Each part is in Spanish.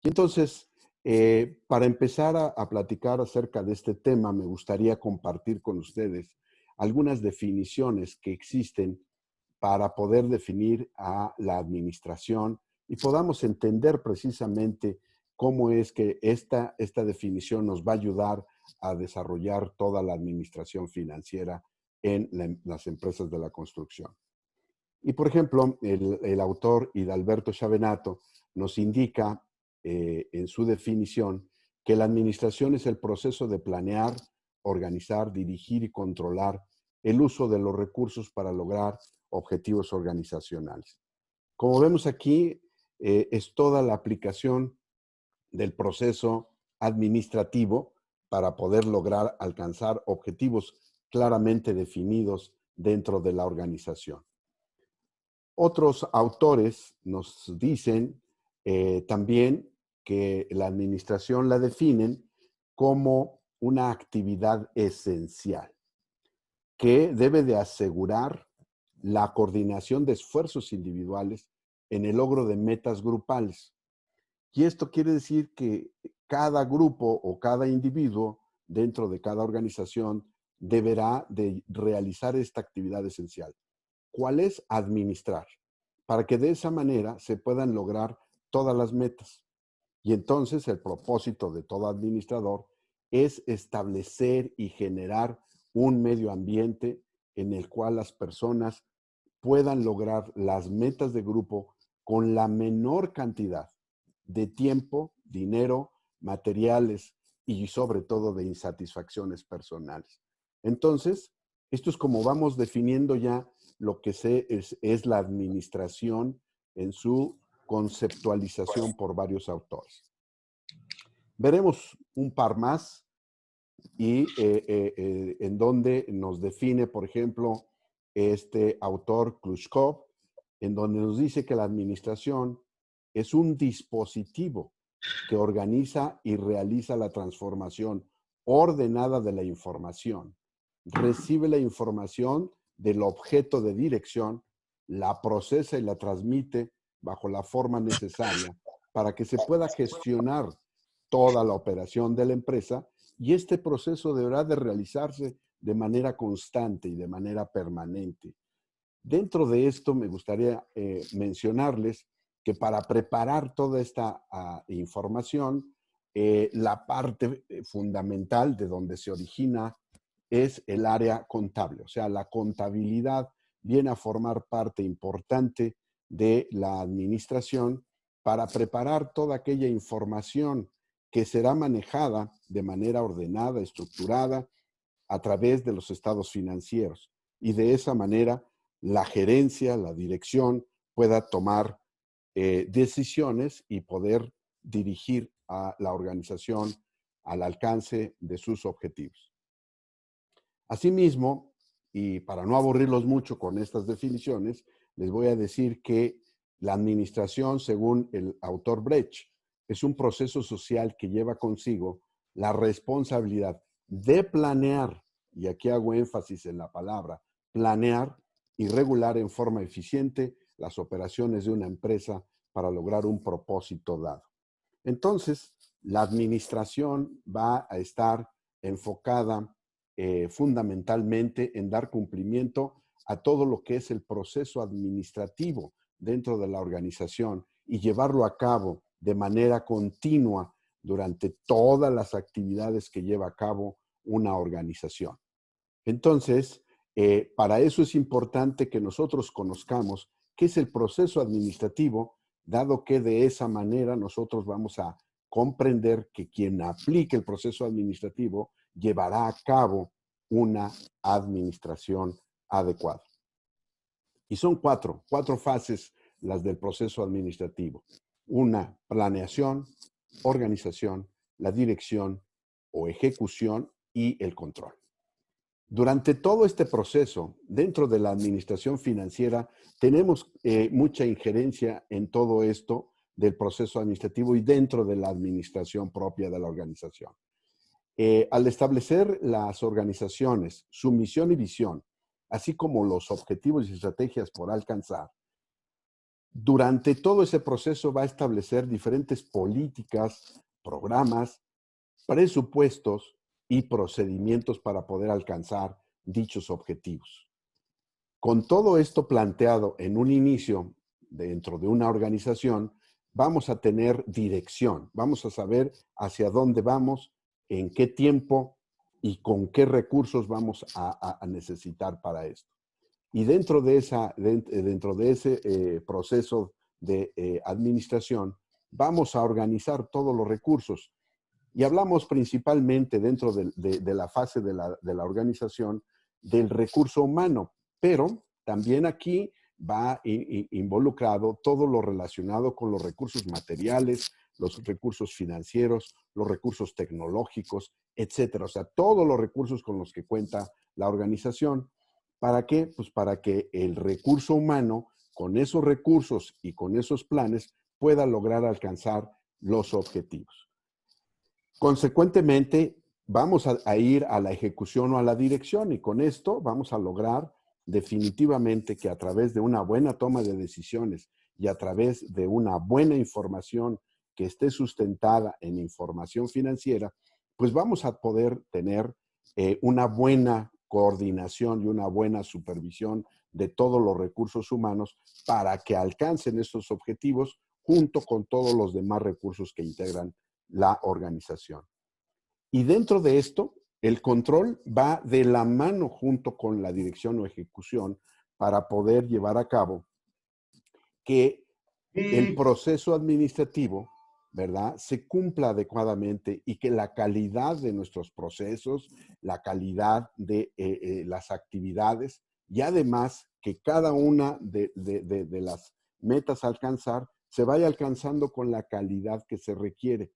Y entonces, para empezar a platicar acerca de este tema, me gustaría compartir con ustedes algunas definiciones que existen para poder definir a la administración y podamos entender precisamente cómo es que esta definición nos va a ayudar a desarrollar toda la administración financiera en las empresas de la construcción. Y por ejemplo, el autor Hidalberto Chavenato nos indica en su definición que la administración es el proceso de planear, organizar, dirigir y controlar el uso de los recursos para lograr objetivos organizacionales. Como vemos aquí, es toda la aplicación del proceso administrativo para poder lograr alcanzar objetivos claramente definidos dentro de la organización. Otros autores nos dicen también que la administración la definen como una actividad esencial que debe de asegurar la coordinación de esfuerzos individuales en el logro de metas grupales. Y esto quiere decir que cada grupo o cada individuo dentro de cada organización deberá de realizar esta actividad esencial. ¿Cuál es? Administrar, para que de esa manera se puedan lograr todas las metas. Y entonces el propósito de todo administrador es establecer y generar un medio ambiente en el cual las personas puedan lograr las metas de grupo con la menor cantidad de tiempo, dinero, materiales y sobre todo de insatisfacciones personales. Entonces, esto es como vamos definiendo ya lo que es la administración en su conceptualización por varios autores. Veremos un par más y en donde nos define, por ejemplo, este autor Khrushchev, en donde nos dice que la administración es un dispositivo que organiza y realiza la transformación ordenada de la información. Recibe la información del objeto de dirección, la procesa y la transmite bajo la forma necesaria para que se pueda gestionar toda la operación de la empresa, y este proceso deberá de realizarse de manera constante y de manera permanente. Dentro de esto me gustaría mencionarles que para preparar toda esta información, la parte fundamental de donde se origina es el área contable. O sea, la contabilidad viene a formar parte importante de la administración para preparar toda aquella información que será manejada de manera ordenada, estructurada, a través de los estados financieros. Y de esa manera, la gerencia, la dirección, pueda tomar decisiones y poder dirigir a la organización al alcance de sus objetivos. Asimismo, y para no aburrirlos mucho con estas definiciones, les voy a decir que la administración, según el autor Brecht, es un proceso social que lleva consigo la responsabilidad de planear, y aquí hago énfasis en la palabra, planear y regular en forma eficiente las operaciones de una empresa para lograr un propósito dado. Entonces, la administración va a estar enfocada fundamentalmente en dar cumplimiento a todo lo que es el proceso administrativo dentro de la organización y llevarlo a cabo de manera continua durante todas las actividades que lleva a cabo una organización. Entonces, para eso es importante que nosotros conozcamos qué es el proceso administrativo, dado que de esa manera nosotros vamos a comprender que quien aplique el proceso administrativo llevará a cabo una administración adecuada. Y son cuatro fases las del proceso administrativo. Una, planeación, organización, la dirección o ejecución y el control. Durante todo este proceso, dentro de la administración financiera, tenemos mucha injerencia en todo esto del proceso administrativo y dentro de la administración propia de la organización. Al establecer las organizaciones, su misión y visión, así como los objetivos y estrategias por alcanzar, Durante todo ese proceso va a establecer diferentes políticas, programas, presupuestos y procedimientos para poder alcanzar dichos objetivos. Con todo esto planteado en un inicio dentro de una organización, vamos a tener dirección, vamos a saber hacia dónde vamos, en qué tiempo y con qué recursos vamos a necesitar para esto. Y dentro de ese proceso de administración, vamos a organizar todos los recursos. Y hablamos principalmente dentro de la fase de la organización del recurso humano, pero también aquí va involucrado todo lo relacionado con los recursos materiales, los recursos financieros, los recursos tecnológicos, etcétera. O sea, todos los recursos con los que cuenta la organización. ¿Para qué? Pues para que el recurso humano, con esos recursos y con esos planes, pueda lograr alcanzar los objetivos. Consecuentemente, vamos a ir a la ejecución o a la dirección y con esto vamos a lograr definitivamente que a través de una buena toma de decisiones y a través de una buena información que esté sustentada en información financiera, pues vamos a poder tener una buena coordinación y una buena supervisión de todos los recursos humanos para que alcancen estos objetivos junto con todos los demás recursos que integran la organización. Y dentro de esto, el control va de la mano junto con la dirección o ejecución para poder llevar a cabo que el proceso administrativo, ¿verdad?, se cumpla adecuadamente y que la calidad de nuestros procesos, la calidad de las actividades y además que cada una de las metas a alcanzar se vaya alcanzando con la calidad que se requiere.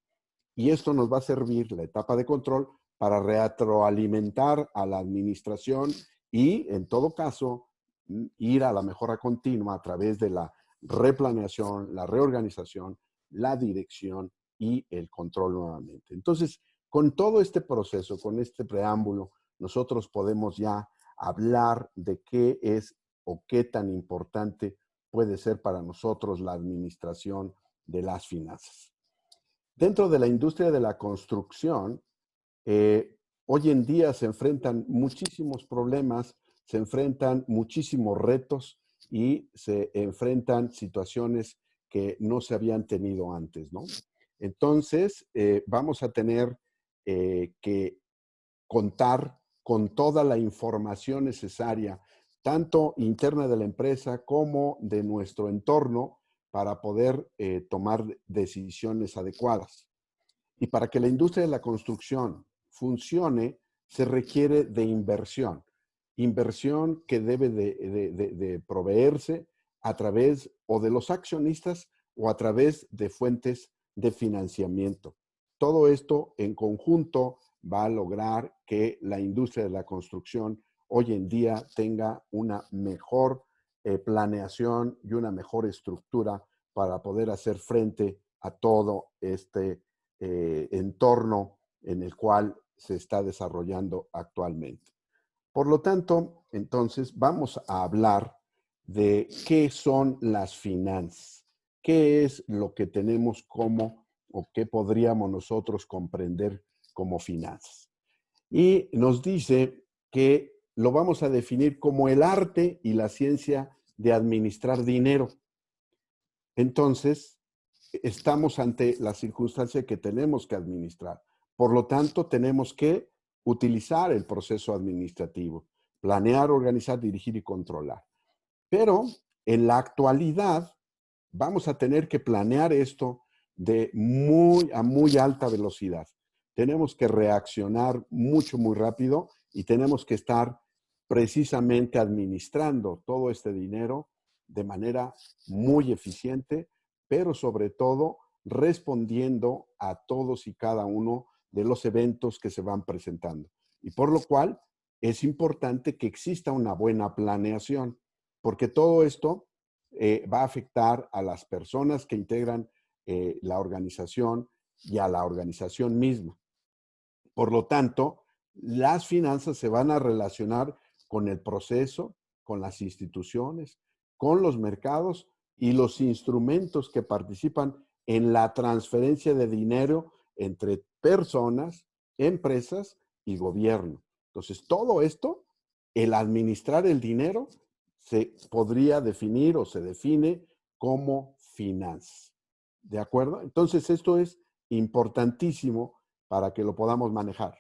Y esto nos va a servir, la etapa de control, para retroalimentar a la administración y, en todo caso, ir a la mejora continua a través de la replaneación, la reorganización, la dirección y el control nuevamente. Entonces, con todo este proceso, con este preámbulo, nosotros podemos ya hablar de qué es o qué tan importante puede ser para nosotros la administración de las finanzas. Dentro de la industria de la construcción, hoy en día se enfrentan muchísimos problemas, se enfrentan muchísimos retos y se enfrentan situaciones que no se habían tenido antes, ¿no? Entonces, vamos a tener que contar con toda la información necesaria, tanto interna de la empresa como de nuestro entorno, para poder tomar decisiones adecuadas. Y para que la industria de la construcción funcione, se requiere de inversión. Inversión que debe de proveerse a través o de los accionistas o a través de fuentes de financiamiento. Todo esto en conjunto va a lograr que la industria de la construcción hoy en día tenga una mejor planeación y una mejor estructura para poder hacer frente a todo este entorno en el cual se está desarrollando actualmente. Por lo tanto, entonces vamos a hablar de qué son las finanzas, qué es lo que tenemos como o qué podríamos nosotros comprender como finanzas. Y nos dice que lo vamos a definir como el arte y la ciencia de administrar dinero. Entonces, estamos ante la circunstancia que tenemos que administrar. Por lo tanto, tenemos que utilizar el proceso administrativo, planear, organizar, dirigir y controlar. Pero en la actualidad vamos a tener que planear esto a muy alta velocidad. Tenemos que reaccionar mucho, muy rápido y tenemos que estar precisamente administrando todo este dinero de manera muy eficiente, pero sobre todo respondiendo a todos y cada uno de los eventos que se van presentando. Y por lo cual es importante que exista una buena planeación, porque todo esto va a afectar a las personas que integran la organización y a la organización misma. Por lo tanto, las finanzas se van a relacionar con el proceso, con las instituciones, con los mercados y los instrumentos que participan en la transferencia de dinero entre personas, empresas y gobierno. Entonces, todo esto, el administrar el dinero, se podría definir o se define como finanzas. ¿De acuerdo? Entonces, esto es importantísimo para que lo podamos manejar.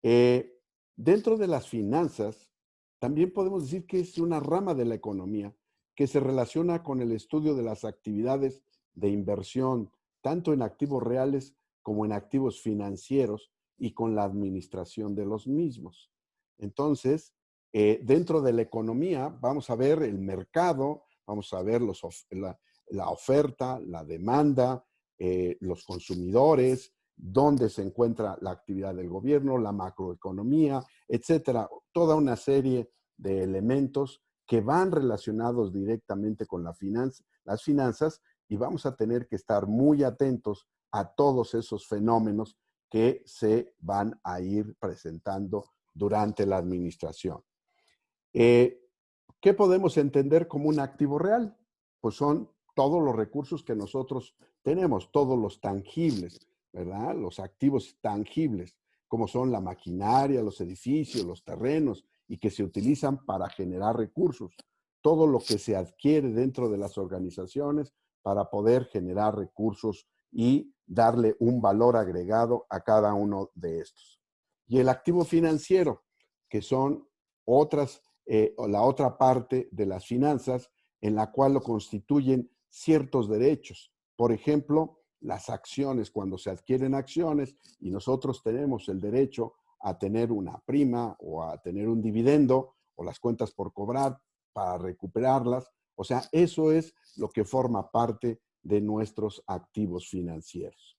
Eh, Dentro de las finanzas, también podemos decir que es una rama de la economía que se relaciona con el estudio de las actividades de inversión, tanto en activos reales como en activos financieros y con la administración de los mismos. Entonces, dentro de la economía vamos a ver el mercado, vamos a ver la oferta, la demanda, los consumidores, dónde se encuentra la actividad del gobierno, la macroeconomía, etcétera. Toda una serie de elementos que van relacionados directamente con las finanzas y vamos a tener que estar muy atentos a todos esos fenómenos que se van a ir presentando durante la administración. ¿Qué podemos entender como un activo real? Pues son todos los recursos que nosotros tenemos, todos los tangibles, ¿verdad? Los activos tangibles, como son la maquinaria, los edificios, los terrenos, y que se utilizan para generar recursos. Todo lo que se adquiere dentro de las organizaciones para poder generar recursos y darle un valor agregado a cada uno de estos. Y el activo financiero, que son la otra parte de las finanzas, en la cual lo constituyen ciertos derechos. Por ejemplo, las acciones, cuando se adquieren acciones y nosotros tenemos el derecho a tener una prima o a tener un dividendo o las cuentas por cobrar para recuperarlas. O sea, eso es lo que forma parte de nuestros activos financieros.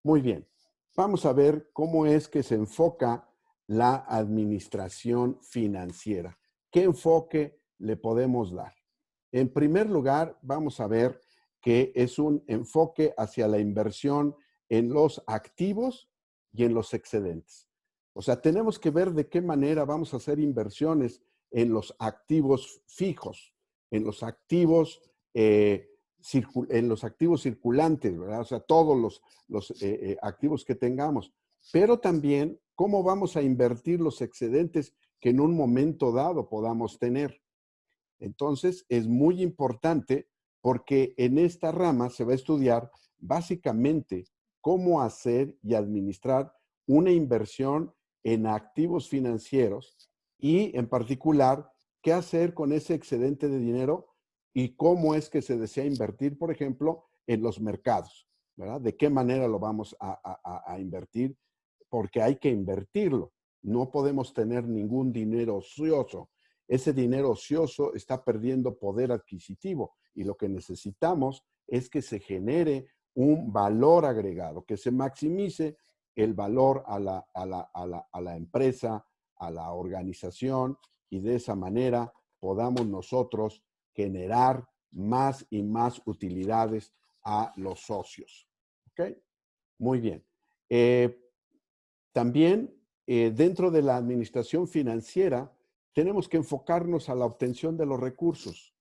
Muy bien, vamos a ver cómo es que se enfoca la administración financiera. ¿Qué enfoque le podemos dar? En primer lugar, vamos a ver que es un enfoque hacia la inversión en los activos y en los excedentes. O sea, tenemos que ver de qué manera vamos a hacer inversiones en los activos fijos, en los activos, en los activos circulantes, ¿verdad? O sea, todos los activos que tengamos, pero también cómo vamos a invertir los excedentes que en un momento dado podamos tener. Entonces, es muy importante porque en esta rama se va a estudiar básicamente cómo hacer y administrar una inversión en activos financieros y en particular qué hacer con ese excedente de dinero y cómo es que se desea invertir, por ejemplo, en los mercados, ¿verdad? De qué manera lo vamos a invertir, porque hay que invertirlo. No podemos tener ningún dinero ocioso. Ese dinero ocioso está perdiendo poder adquisitivo y lo que necesitamos es que se genere un valor agregado, que se maximice el valor a la empresa, a la organización y de esa manera podamos nosotros generar más y más utilidades a los socios. ¿Ok? Muy bien. También dentro de la administración financiera tenemos que enfocarnos a la obtención de los recursos.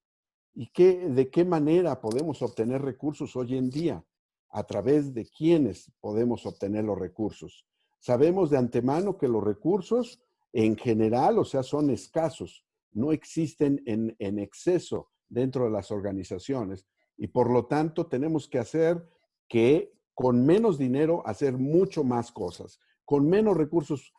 ¿Y de qué manera podemos obtener recursos hoy en día? ¿A través de quiénes podemos obtener los recursos? Sabemos de antemano que los recursos en general, o sea, son escasos, no existen en exceso dentro de las organizaciones y por lo tanto tenemos que hacer que con menos dinero hacer mucho más cosas, con menos recursos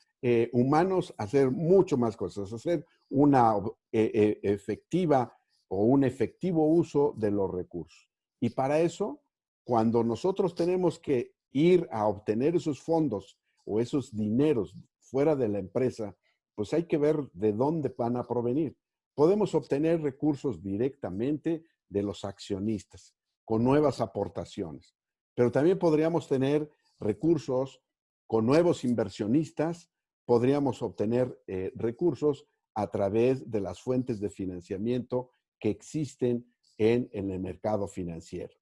humanos hacer mucho más cosas, hacer una efectiva o un efectivo uso de los recursos. Y para eso, cuando nosotros tenemos que ir a obtener esos fondos o esos dineros fuera de la empresa, pues hay que ver de dónde van a provenir. Podemos obtener recursos directamente de los accionistas con nuevas aportaciones, pero también podríamos tener recursos con nuevos inversionistas, podríamos obtener recursos a través de las fuentes de financiamiento que existen en el mercado financiero.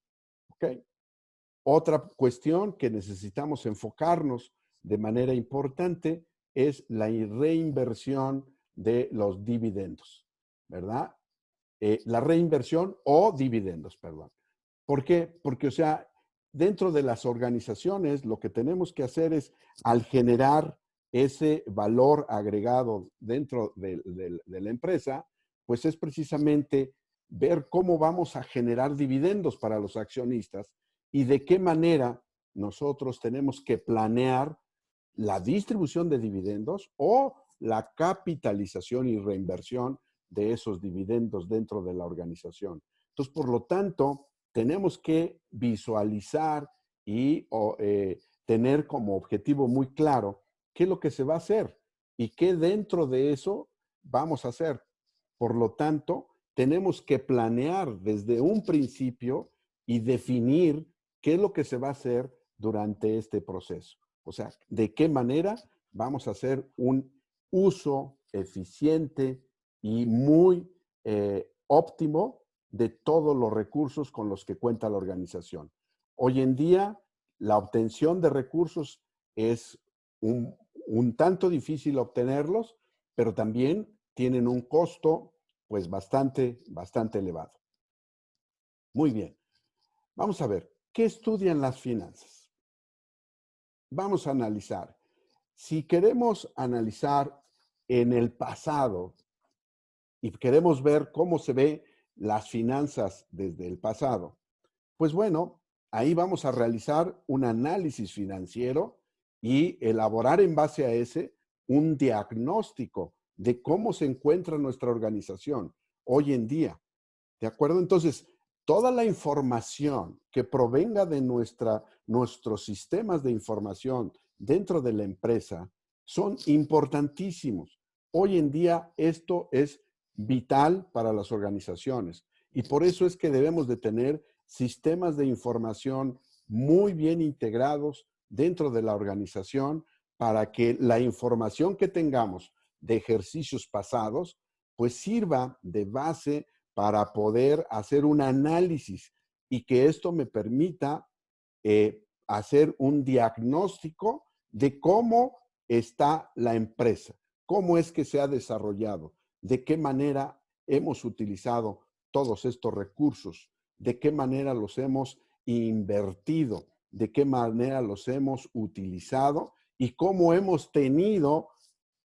¿Ok? Otra cuestión que necesitamos enfocarnos de manera importante es la reinversión de los dividendos, ¿verdad? la reinversión o dividendos, perdón. ¿Por qué? Porque, o sea, dentro de las organizaciones lo que tenemos que hacer es, al generar ese valor agregado dentro de la empresa, pues es precisamente ver cómo vamos a generar dividendos para los accionistas y de qué manera nosotros tenemos que planear la distribución de dividendos o la capitalización y reinversión de esos dividendos dentro de la organización. Entonces, por lo tanto, tenemos que visualizar y tener como objetivo muy claro qué es lo que se va a hacer y qué dentro de eso vamos a hacer. Por lo tanto, tenemos que planear desde un principio y definir qué es lo que se va a hacer durante este proceso. O sea, de qué manera vamos a hacer un uso eficiente y muy óptimo de todos los recursos con los que cuenta la organización. Hoy en día, la obtención de recursos es un tanto difícil obtenerlos, pero también tienen un costo pues bastante elevado. Muy bien, vamos a ver, ¿qué estudian las finanzas? Vamos a analizar. Si queremos analizar en el pasado y queremos ver cómo se ve las finanzas desde el pasado, pues bueno, ahí vamos a realizar un análisis financiero y elaborar en base a ese un diagnóstico de cómo se encuentra nuestra organización hoy en día. ¿De acuerdo? Entonces, toda la información que provenga de nuestros sistemas de información dentro de la empresa son importantísimos. Hoy en día esto es vital para las organizaciones y por eso es que debemos de tener sistemas de información muy bien integrados dentro de la organización para que la información que tengamos de ejercicios pasados pues sirva de base para poder hacer un análisis y que esto me permita hacer un diagnóstico de cómo está la empresa, cómo es que se ha desarrollado, de qué manera hemos utilizado todos estos recursos, de qué manera los hemos invertido, de qué manera los hemos utilizado y cómo hemos tenido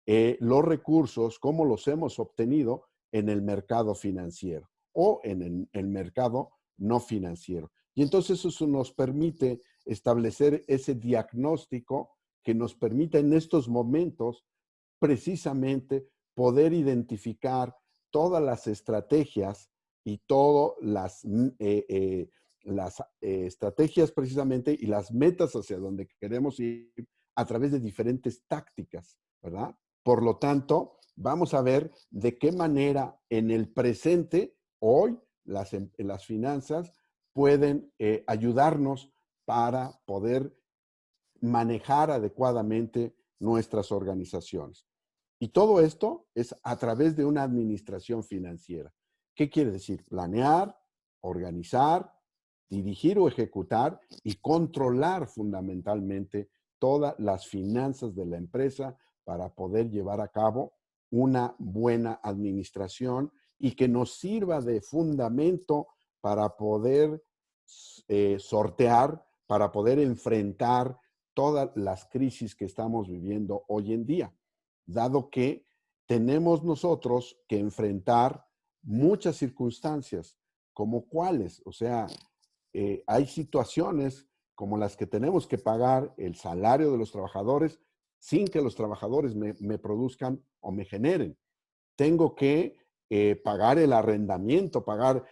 los recursos, cómo los hemos obtenido en el mercado financiero o en el mercado no financiero. Y entonces eso nos permite establecer ese diagnóstico que nos permite en estos momentos precisamente poder identificar todas las estrategias y todas las estrategias precisamente y las metas hacia donde queremos ir a través de diferentes tácticas, ¿verdad? Por lo tanto, vamos a ver de qué manera en el presente, hoy, las finanzas pueden ayudarnos para poder manejar adecuadamente nuestras organizaciones. Y todo esto es a través de una administración financiera. ¿Qué quiere decir? Planear, organizar, dirigir o ejecutar y controlar fundamentalmente todas las finanzas de la empresa para poder llevar a cabo una buena administración y que nos sirva de fundamento para poder sortear, para poder enfrentar todas las crisis que estamos viviendo hoy en día, dado que tenemos nosotros que enfrentar muchas circunstancias, como cuáles, o sea, hay situaciones como las que tenemos que pagar el salario de los trabajadores sin que los trabajadores me produzcan o me generen. Tengo que pagar el arrendamiento, pagar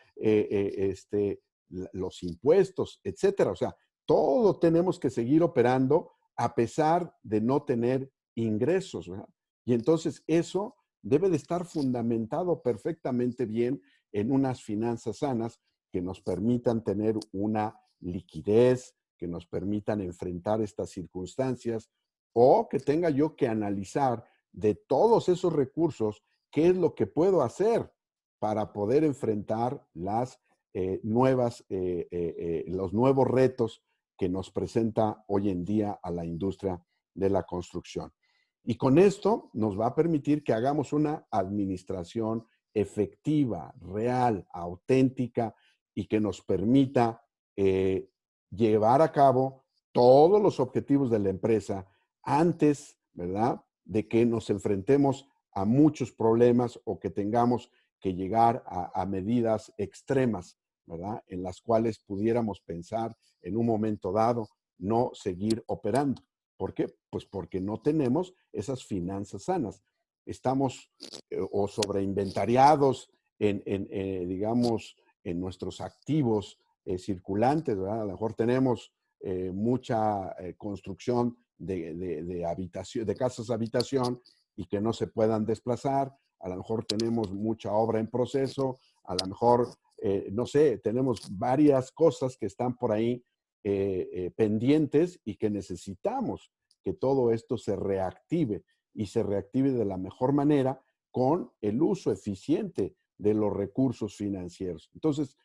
los impuestos, etcétera. O sea, todo tenemos que seguir operando a pesar de no tener ingresos, ¿verdad? Y entonces eso debe de estar fundamentado perfectamente bien en unas finanzas sanas que nos permitan tener una liquidez, que nos permitan enfrentar estas circunstancias o que tenga yo que analizar de todos esos recursos qué es lo que puedo hacer para poder enfrentar los nuevos retos que nos presenta hoy en día a la industria de la construcción. Y con esto nos va a permitir que hagamos una administración efectiva, real, auténtica y que nos permita llevar a cabo todos los objetivos de la empresa antes, ¿verdad?, de que nos enfrentemos a muchos problemas o que tengamos que llegar a medidas extremas, ¿verdad?, en las cuales pudiéramos pensar en un momento dado no seguir operando. ¿Por qué? Pues porque no tenemos esas finanzas sanas. Estamos o sobreinventariados digamos, en nuestros activos circulantes, ¿verdad? A lo mejor tenemos mucha construcción de casas de habitación y que no se puedan desplazar. A lo mejor tenemos mucha obra en proceso. A lo mejor, no sé, tenemos varias cosas que están por ahí pendientes y que necesitamos que todo esto se reactive y se reactive de la mejor manera con el uso eficiente de los recursos financieros. Entonces,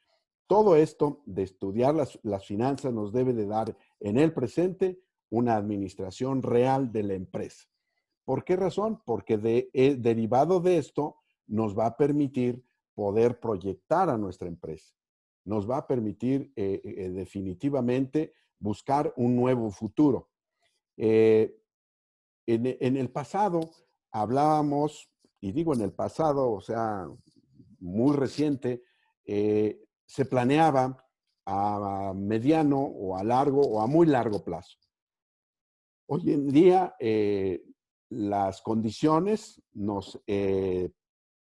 todo esto de estudiar las finanzas nos debe de dar en el presente una administración real de la empresa. ¿Por qué razón? Porque derivado de esto nos va a permitir poder proyectar a nuestra empresa. Nos va a permitir definitivamente buscar un nuevo futuro. En el pasado hablábamos, y digo en el pasado, o sea, muy reciente, se planeaba a mediano o a largo o a muy largo plazo. Hoy en día, las condiciones nos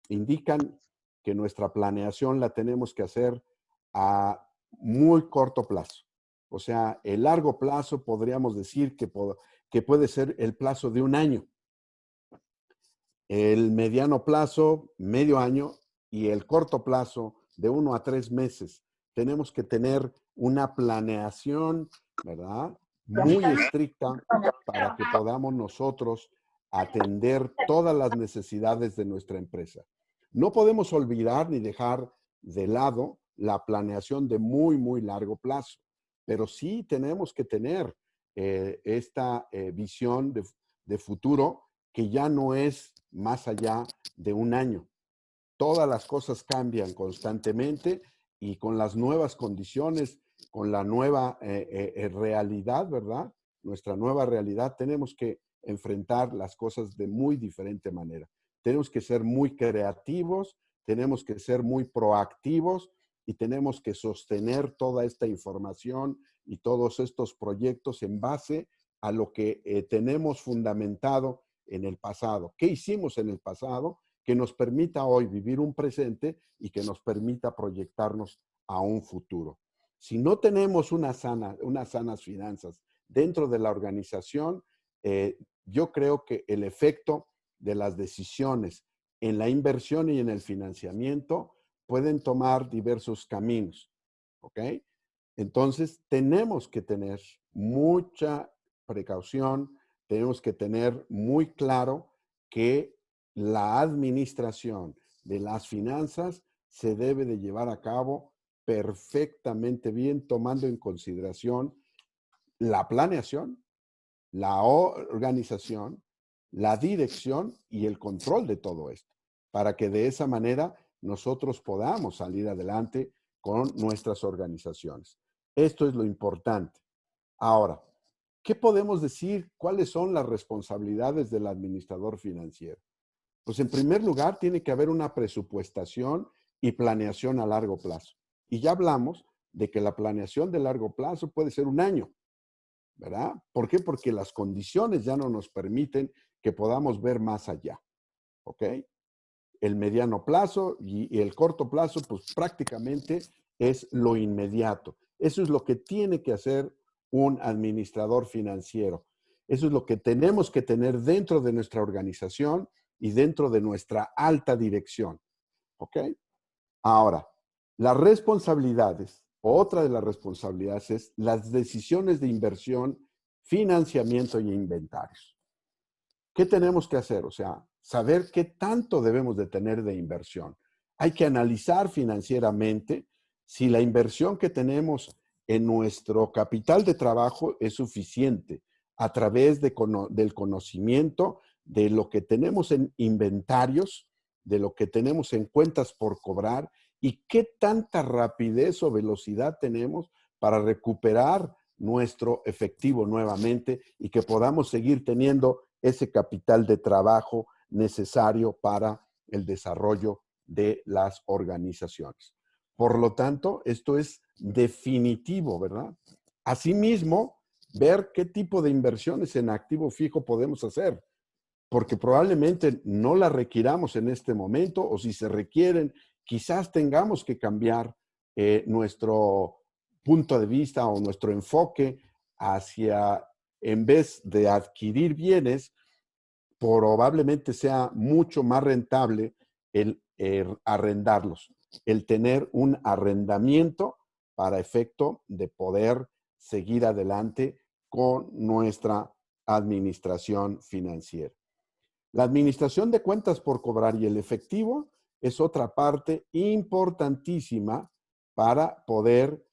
indican que nuestra planeación la tenemos que hacer a muy corto plazo. O sea, el largo plazo podríamos decir que puede ser el plazo de un año, el mediano plazo, medio año, y el corto plazo, de 1 a 3 meses. Tenemos que tener una planeación, ¿verdad?, muy estricta para que podamos nosotros atender todas las necesidades de nuestra empresa. No podemos olvidar ni dejar de lado la planeación de muy, muy largo plazo, pero sí tenemos que tener esta visión de futuro que ya no es más allá de un año. Todas las cosas cambian constantemente y con las nuevas condiciones, con la nueva realidad, ¿verdad? Nuestra nueva realidad, tenemos que enfrentar las cosas de muy diferente manera. Tenemos que ser muy creativos, tenemos que ser muy proactivos y tenemos que sostener toda esta información y todos estos proyectos en base a lo que tenemos fundamentado en el pasado. ¿Qué hicimos en el pasado? Que nos permita hoy vivir un presente y que nos permita proyectarnos a un futuro. Si no tenemos unas sanas finanzas dentro de la organización, yo creo que el efecto de las decisiones en la inversión y en el financiamiento pueden tomar diversos caminos, ¿ok? Entonces, tenemos que tener mucha precaución, tenemos que tener muy claro que la administración de las finanzas se debe de llevar a cabo perfectamente bien, tomando en consideración la planeación, la organización, la dirección y el control de todo esto, para que de esa manera nosotros podamos salir adelante con nuestras organizaciones. Esto es lo importante. Ahora, ¿qué podemos decir? ¿Cuáles son las responsabilidades del administrador financiero? Pues en primer lugar, tiene que haber una presupuestación y planeación a largo plazo. Y ya hablamos de que la planeación de largo plazo puede ser un año, ¿verdad? ¿Por qué? Porque las condiciones ya no nos permiten que podamos ver más allá, ¿ok? El mediano plazo y el corto plazo, pues prácticamente es lo inmediato. Eso es lo que tiene que hacer un administrador financiero. Eso es lo que tenemos que tener dentro de nuestra organización y dentro de nuestra alta dirección, ¿ok? Ahora, las responsabilidades, otra de las responsabilidades es las decisiones de inversión, financiamiento y inventarios. ¿Qué tenemos que hacer? O sea, saber qué tanto debemos de tener de inversión. Hay que analizar financieramente si la inversión que tenemos en nuestro capital de trabajo es suficiente a través del conocimiento de lo que tenemos en inventarios de lo que tenemos en cuentas por cobrar y qué tanta rapidez o velocidad tenemos para recuperar nuestro efectivo nuevamente y que podamos seguir teniendo ese capital de trabajo necesario para el desarrollo de las organizaciones. Por lo tanto, esto es definitivo, ¿verdad? Asimismo, ver qué tipo de inversiones en activo fijo podemos hacer, porque probablemente no las requiramos en este momento o si se requieren, quizás tengamos que cambiar nuestro punto de vista o nuestro enfoque hacia, en vez de adquirir bienes, probablemente sea mucho más rentable el arrendarlos, el tener un arrendamiento para efecto de poder seguir adelante con nuestra administración financiera. La administración de cuentas por cobrar y el efectivo es otra parte importantísima para poder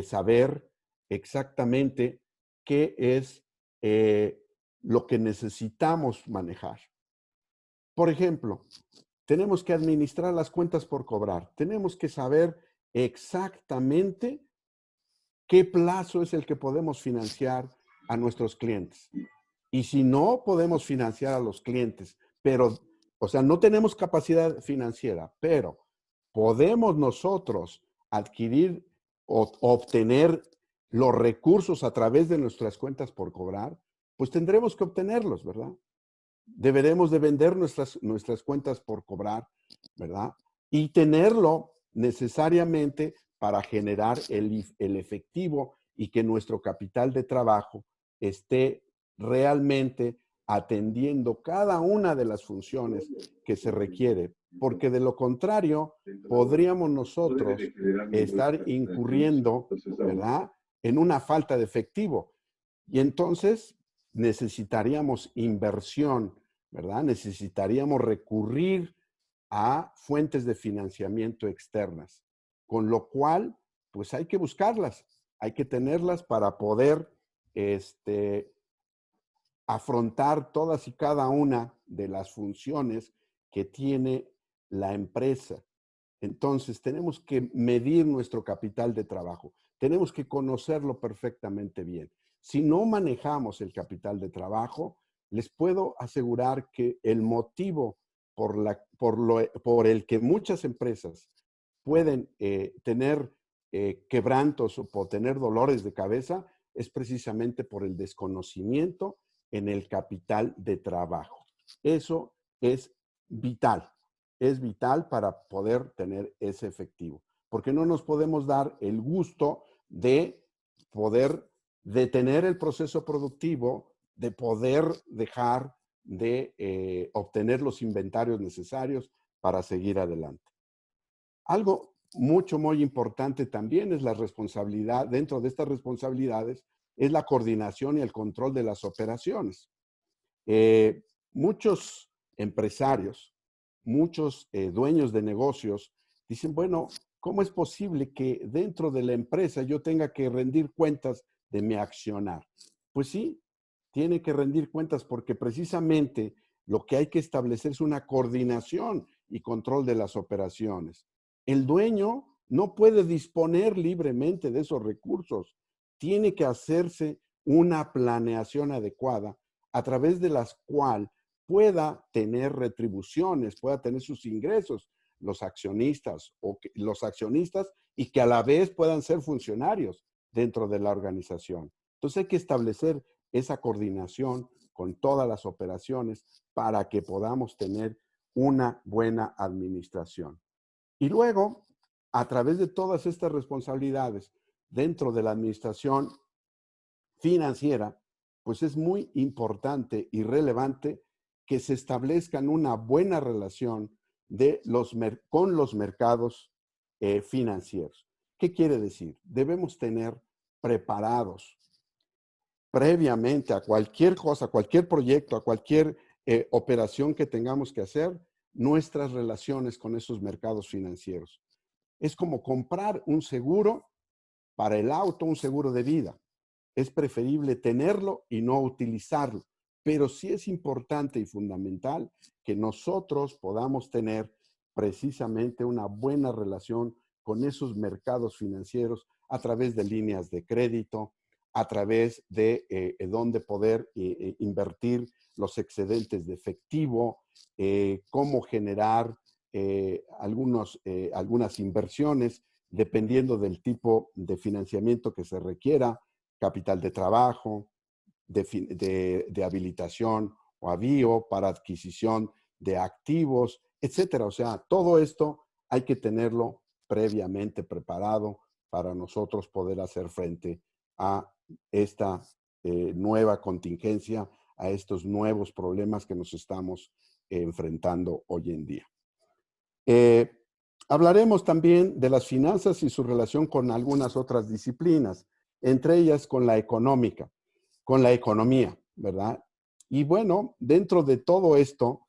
saber exactamente qué es lo que necesitamos manejar. Por ejemplo, tenemos que administrar las cuentas por cobrar. Tenemos que saber exactamente qué plazo es el que podemos financiar a nuestros clientes. Y si no podemos financiar a los clientes, pero, o sea, no tenemos capacidad financiera, pero podemos nosotros adquirir o obtener los recursos a través de nuestras cuentas por cobrar, pues tendremos que obtenerlos, ¿verdad? Deberemos de vender nuestras cuentas por cobrar, ¿verdad? Y tenerlo necesariamente para generar el efectivo y que nuestro capital de trabajo esté realmente atendiendo cada una de las funciones que se requiere, porque de lo contrario podríamos nosotros estar incurriendo, ¿verdad?, en una falta de efectivo. Y entonces necesitaríamos inversión, ¿verdad? Necesitaríamos recurrir a fuentes de financiamiento externas, con lo cual, pues hay que buscarlas, hay que tenerlas para poder afrontar todas y cada una de las funciones que tiene la empresa. Entonces, tenemos que medir nuestro capital de trabajo, tenemos que conocerlo perfectamente bien. Si no manejamos el capital de trabajo, les puedo asegurar que el motivo por el que muchas empresas pueden tener quebrantos o tener dolores de cabeza es precisamente por el desconocimiento en el capital de trabajo. Eso es vital para poder tener ese efectivo, porque no nos podemos dar el gusto de poder detener el proceso productivo, de poder dejar de obtener los inventarios necesarios para seguir adelante. Algo mucho, muy importante también es la responsabilidad, dentro de estas responsabilidades, es la coordinación y el control de las operaciones. Muchos empresarios, muchos dueños de negocios dicen, bueno, ¿cómo es posible que dentro de la empresa yo tenga que rendir cuentas de mi accionar? Pues sí, tiene que rendir cuentas porque precisamente lo que hay que establecer es una coordinación y control de las operaciones. El dueño no puede disponer libremente de esos recursos. Tiene que hacerse una planeación adecuada a través de las cuales pueda tener retribuciones, pueda tener sus ingresos los accionistas y que a la vez puedan ser funcionarios dentro de la organización. Entonces hay que establecer esa coordinación con todas las operaciones para que podamos tener una buena administración. Y luego, a través de todas estas responsabilidades dentro de la administración financiera, pues es muy importante y relevante que se establezcan una buena relación con los mercados financieros. ¿Qué quiere decir? Debemos tener preparados previamente a cualquier cosa, a cualquier proyecto, a cualquier operación que tengamos que hacer, nuestras relaciones con esos mercados financieros. Es como comprar un seguro para el auto, un seguro de vida. Es preferible tenerlo y no utilizarlo, pero sí es importante y fundamental que nosotros podamos tener precisamente una buena relación con esos mercados financieros a través de líneas de crédito, a través de dónde poder invertir los excedentes de efectivo, cómo generar algunas inversiones dependiendo del tipo de financiamiento que se requiera, capital de trabajo, de habilitación o avío para adquisición de activos, etcétera. O sea, todo esto hay que tenerlo previamente preparado para nosotros poder hacer frente a esta nueva contingencia, a estos nuevos problemas que nos estamos enfrentando hoy en día. Hablaremos también de las finanzas y su relación con algunas otras disciplinas, entre ellas con la económica, con la economía, ¿verdad? Y bueno, dentro de todo esto,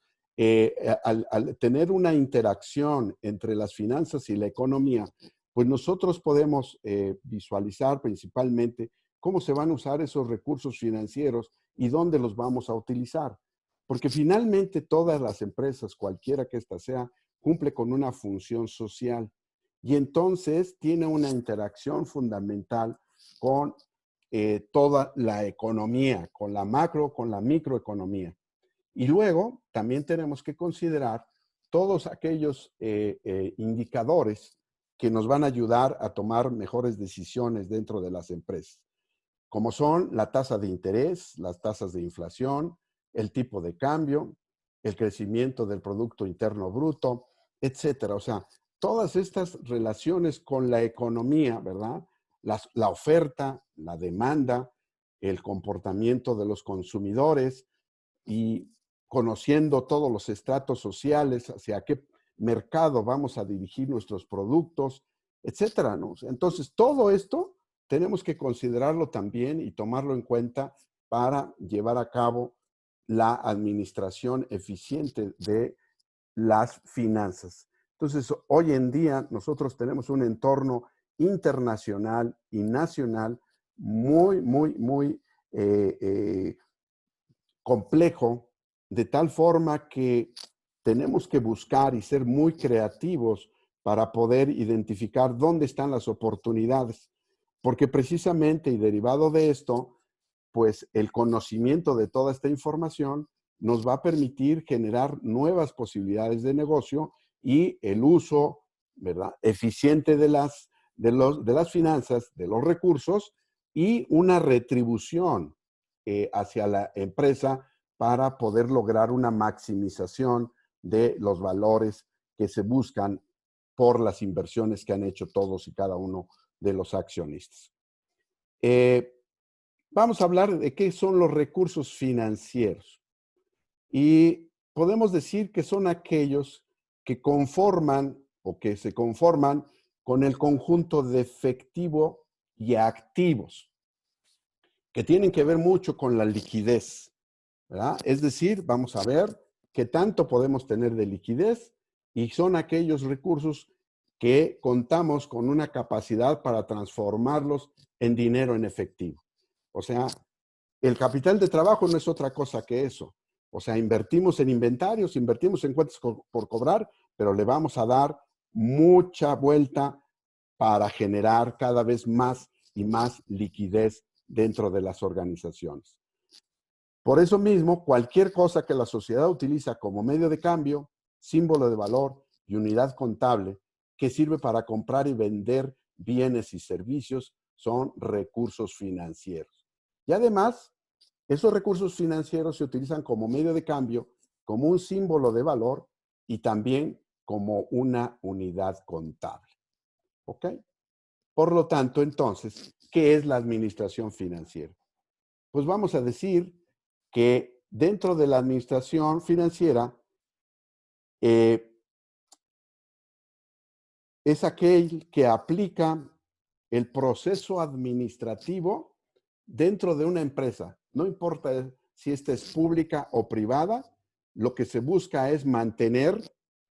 al tener una interacción entre las finanzas y la economía, pues nosotros podemos visualizar principalmente cómo se van a usar esos recursos financieros y dónde los vamos a utilizar. Porque finalmente todas las empresas, cualquiera que ésta sea, cumple con una función social y entonces tiene una interacción fundamental con toda la economía, con la macro, con la microeconomía. Y luego también tenemos que considerar todos aquellos indicadores que nos van a ayudar a tomar mejores decisiones dentro de las empresas, como son la tasa de interés, las tasas de inflación, el tipo de cambio, el crecimiento del Producto Interno Bruto, etcétera. O sea, todas estas relaciones con la economía, ¿verdad? La oferta, la demanda, el comportamiento de los consumidores y conociendo todos los estratos sociales, hacia qué mercado vamos a dirigir nuestros productos, etcétera, ¿no? Entonces, todo esto tenemos que considerarlo también y tomarlo en cuenta para llevar a cabo la administración eficiente de las finanzas. Entonces, hoy en día nosotros tenemos un entorno internacional y nacional muy complejo, de tal forma que tenemos que buscar y ser muy creativos para poder identificar dónde están las oportunidades, porque precisamente y derivado de esto, pues el conocimiento de toda esta información nos va a permitir generar nuevas posibilidades de negocio y el uso, ¿verdad?, eficiente de las finanzas, de los recursos y una retribución hacia la empresa para poder lograr una maximización de los valores que se buscan por las inversiones que han hecho todos y cada uno de los accionistas. Vamos a hablar de qué son los recursos financieros. Y podemos decir que son aquellos que conforman o que se conforman con el conjunto de efectivo y activos, que tienen que ver mucho con la liquidez, ¿verdad? Es decir, vamos a ver qué tanto podemos tener de liquidez y son aquellos recursos que contamos con una capacidad para transformarlos en dinero en efectivo. O sea, el capital de trabajo no es otra cosa que eso. O sea, invertimos en inventarios, invertimos en cuentas por cobrar, pero le vamos a dar mucha vuelta para generar cada vez más y más liquidez dentro de las organizaciones. Por eso mismo, cualquier cosa que la sociedad utiliza como medio de cambio, símbolo de valor y unidad contable que sirve para comprar y vender bienes y servicios son recursos financieros. Y además, esos recursos financieros se utilizan como medio de cambio, como un símbolo de valor y también como una unidad contable. ¿Ok? Por lo tanto, entonces, ¿qué es la administración financiera? Pues vamos a decir que dentro de la administración financiera es aquel que aplica el proceso administrativo dentro de una empresa. No importa si esta es pública o privada, lo que se busca es mantener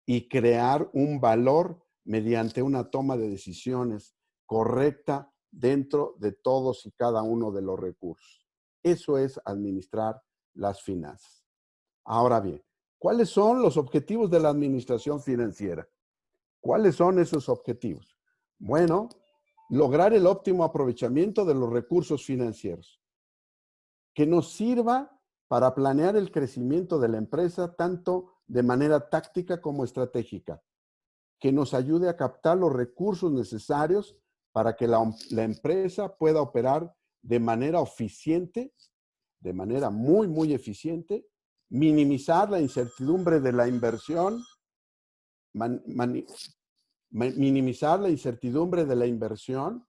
y crear un valor mediante una toma de decisiones correcta dentro de todos y cada uno de los recursos. Eso es administrar las finanzas. Ahora bien, ¿Cuáles son los objetivos de la administración financiera? ¿Cuáles son esos objetivos? Bueno, lograr el óptimo aprovechamiento de los recursos financieros, que nos sirva para planear el crecimiento de la empresa tanto de manera táctica como estratégica, que nos ayude a captar los recursos necesarios para que la empresa pueda operar de manera eficiente, de manera muy, muy eficiente, minimizar la incertidumbre de la inversión, minimizar la incertidumbre de la inversión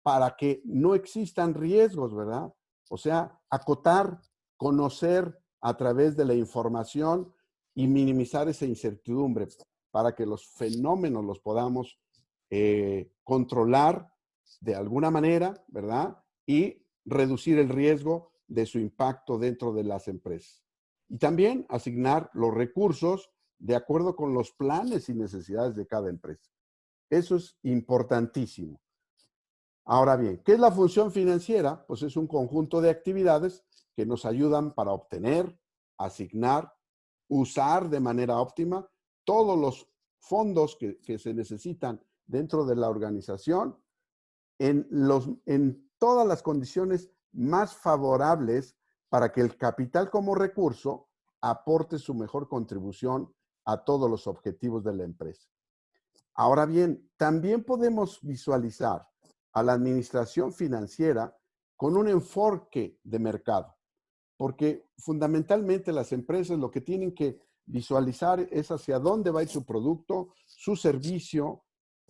para que no existan riesgos, ¿verdad? O sea, acotar, conocer a través de la información y minimizar esa incertidumbre para que los fenómenos los podamos controlar de alguna manera, ¿verdad? Y reducir el riesgo de su impacto dentro de las empresas. Y también asignar los recursos de acuerdo con los planes y necesidades de cada empresa. Eso es importantísimo. Ahora bien, ¿qué es la función financiera? Pues es un conjunto de actividades que nos ayudan para obtener, asignar, usar de manera óptima todos los fondos que se necesitan dentro de la organización en todas las condiciones más favorables para que el capital como recurso aporte su mejor contribución a todos los objetivos de la empresa. Ahora bien, también podemos visualizar a la administración financiera con un enfoque de mercado, porque fundamentalmente las empresas lo que tienen que visualizar es hacia dónde va a ir su producto, su servicio,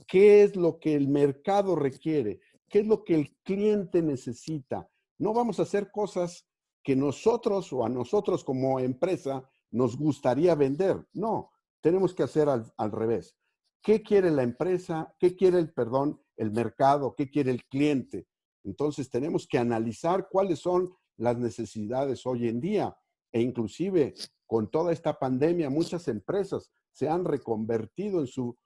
qué es lo que el mercado requiere, qué es lo que el cliente necesita. No vamos a hacer cosas que nosotros o a nosotros como empresa nos gustaría vender. No, tenemos que hacer al revés. ¿Qué quiere la empresa? ¿Qué quiere el mercado? ¿Qué quiere el cliente? Entonces tenemos que analizar cuáles son las necesidades hoy en día e inclusive con toda esta pandemia muchas empresas se han reconvertido en su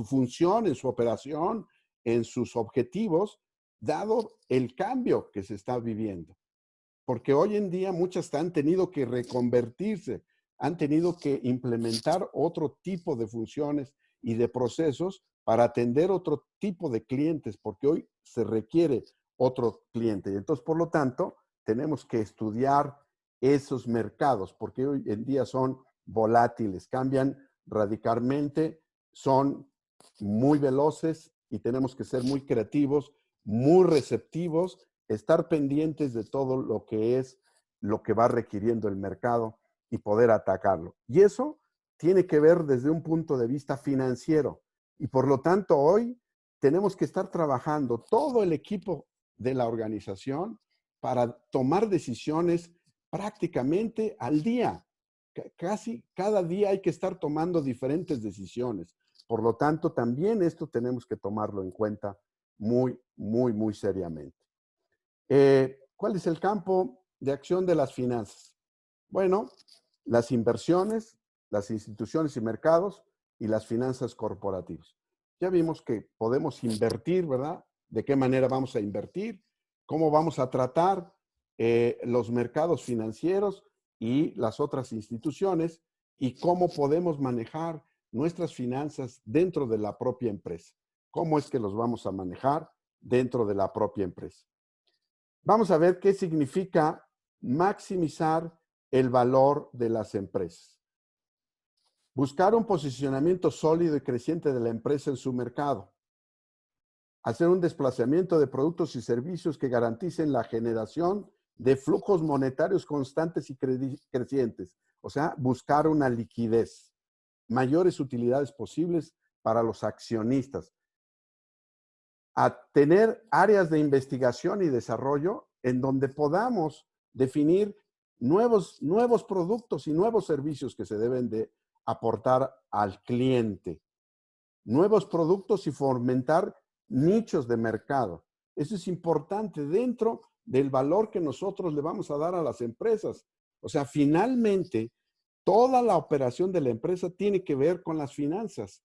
función, en su operación, en sus objetivos, dado el cambio que se está viviendo. Porque hoy en día muchas han tenido que reconvertirse, han tenido que implementar otro tipo de funciones y de procesos para atender otro tipo de clientes, porque hoy se requiere otro cliente. Y entonces, por lo tanto, tenemos que estudiar esos mercados, porque hoy en día son volátiles, cambian radicalmente, son muy veloces y tenemos que ser muy creativos, muy receptivos, estar pendientes de todo lo que es lo que va requiriendo el mercado y poder atacarlo. Y eso tiene que ver desde un punto de vista financiero. Y por lo tanto, hoy tenemos que estar trabajando todo el equipo de la organización para tomar decisiones prácticamente al día. Casi cada día hay que estar tomando diferentes decisiones. Por lo tanto, también esto tenemos que tomarlo en cuenta muy, muy, muy seriamente. ¿Cuál es el campo de acción de las finanzas? Bueno, las inversiones, las instituciones y mercados y las finanzas corporativas. Ya vimos que podemos invertir, ¿verdad? ¿De qué manera vamos a invertir? ¿Cómo vamos a tratar los mercados financieros y las otras instituciones? ¿Y cómo podemos manejar nuestras finanzas dentro de la propia empresa? ¿Cómo es que los vamos a manejar dentro de la propia empresa? Vamos a ver qué significa maximizar el valor de las empresas. Buscar un posicionamiento sólido y creciente de la empresa en su mercado. Hacer un desplazamiento de productos y servicios que garanticen la generación de flujos monetarios constantes y crecientes. O sea, buscar una liquidez. Mayores utilidades posibles para los accionistas. A tener áreas de investigación y desarrollo en donde podamos definir nuevos productos y nuevos servicios que se deben de aportar al cliente. Nuevos productos y fomentar nichos de mercado. Eso es importante dentro del valor que nosotros le vamos a dar a las empresas. O sea, finalmente, toda la operación de la empresa tiene que ver con las finanzas,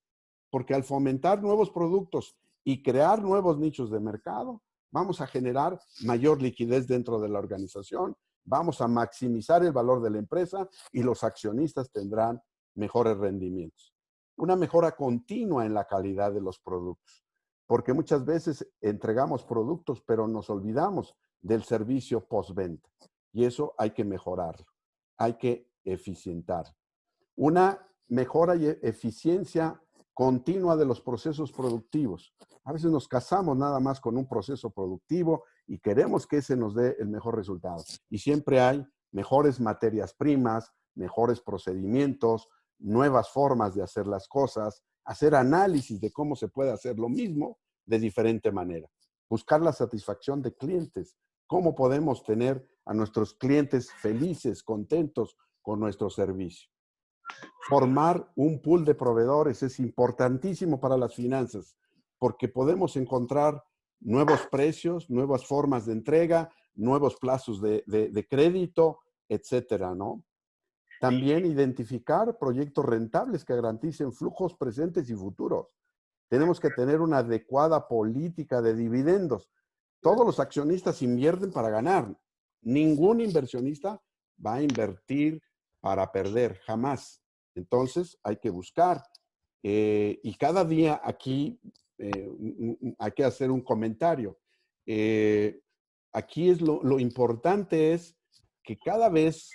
porque al fomentar nuevos productos y crear nuevos nichos de mercado, vamos a generar mayor liquidez dentro de la organización, vamos a maximizar el valor de la empresa y los accionistas tendrán mejores rendimientos. Una mejora continua en la calidad de los productos, porque muchas veces entregamos productos, pero nos olvidamos del servicio postventa. Y eso hay que mejorarlo, hay que eficientar. Una mejora y eficiencia continua de los procesos productivos. A veces nos casamos nada más con un proceso productivo y queremos que ese nos dé el mejor resultado. Y siempre hay mejores materias primas, mejores procedimientos, nuevas formas de hacer las cosas, hacer análisis de cómo se puede hacer lo mismo de diferente manera. Buscar la satisfacción de clientes. ¿Cómo podemos tener a nuestros clientes felices, contentos con nuestro servicio? Formar un pool de proveedores es importantísimo para las finanzas porque podemos encontrar nuevos precios, nuevas formas de entrega, nuevos plazos de crédito, etcétera, ¿no? También identificar proyectos rentables que garanticen flujos presentes y futuros. Tenemos que tener una adecuada política de dividendos. Todos los accionistas invierten para ganar. Ningún inversionista va a invertir para perder, jamás. Entonces, hay que buscar. Y cada día aquí hay que hacer un comentario. Aquí es lo importante es que cada vez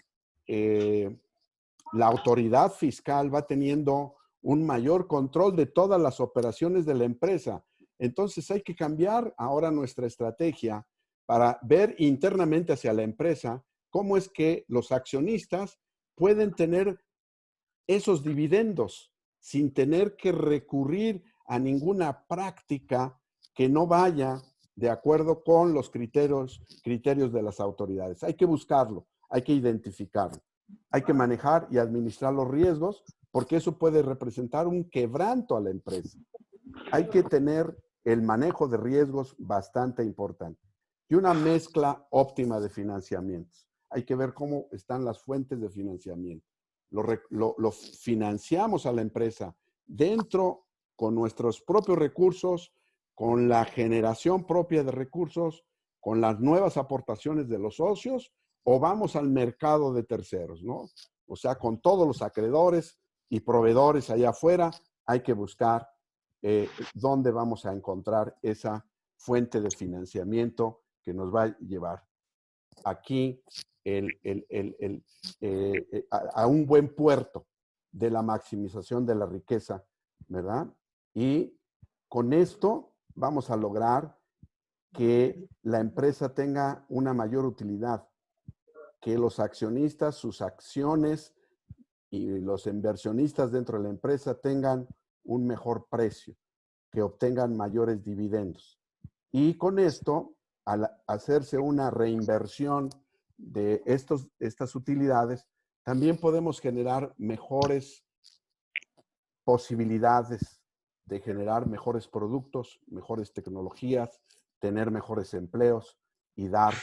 la autoridad fiscal va teniendo un mayor control de todas las operaciones de la empresa. Entonces hay que cambiar ahora nuestra estrategia para ver internamente hacia la empresa cómo es que los accionistas pueden tener esos dividendos sin tener que recurrir a ninguna práctica que no vaya de acuerdo con los criterios de las autoridades. Hay que buscarlo, hay que identificarlo. Hay que manejar y administrar los riesgos porque eso puede representar un quebranto a la empresa. Hay que tener el manejo de riesgos bastante importante y una mezcla óptima de financiamientos. Hay que ver cómo están las fuentes de financiamiento. Lo financiamos a la empresa dentro con nuestros propios recursos, con la generación propia de recursos, con las nuevas aportaciones de los socios o vamos al mercado de terceros, ¿no? O sea, con todos los acreedores y proveedores allá afuera, hay que buscar dónde vamos a encontrar esa fuente de financiamiento que nos va a llevar aquí a un buen puerto de la maximización de la riqueza, ¿verdad? Y con esto vamos a lograr que la empresa tenga una mayor utilidad, que los accionistas, sus acciones y los inversionistas dentro de la empresa tengan un mejor precio, que obtengan mayores dividendos. Y con esto, al hacerse una reinversión de estas utilidades, también podemos generar mejores posibilidades de generar mejores productos, mejores tecnologías, tener mejores empleos y dar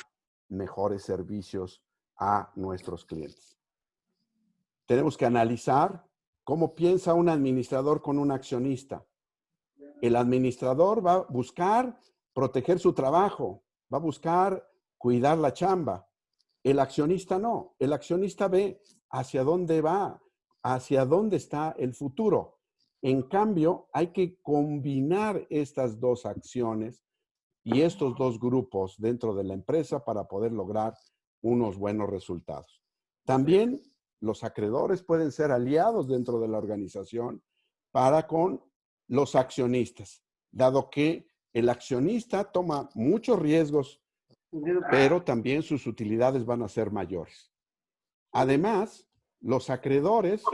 mejores servicios a nuestros clientes. Tenemos que analizar cómo piensa un administrador con un accionista. El administrador va a buscar proteger su trabajo, va a buscar cuidar la chamba. El accionista no. El accionista ve hacia dónde va, hacia dónde está el futuro. En cambio, hay que combinar estas dos acciones y estos dos grupos dentro de la empresa para poder lograr unos buenos resultados. También los acreedores pueden ser aliados dentro de la organización para con los accionistas, dado que el accionista toma muchos riesgos, pero también sus utilidades van a ser mayores. Además, los acreedores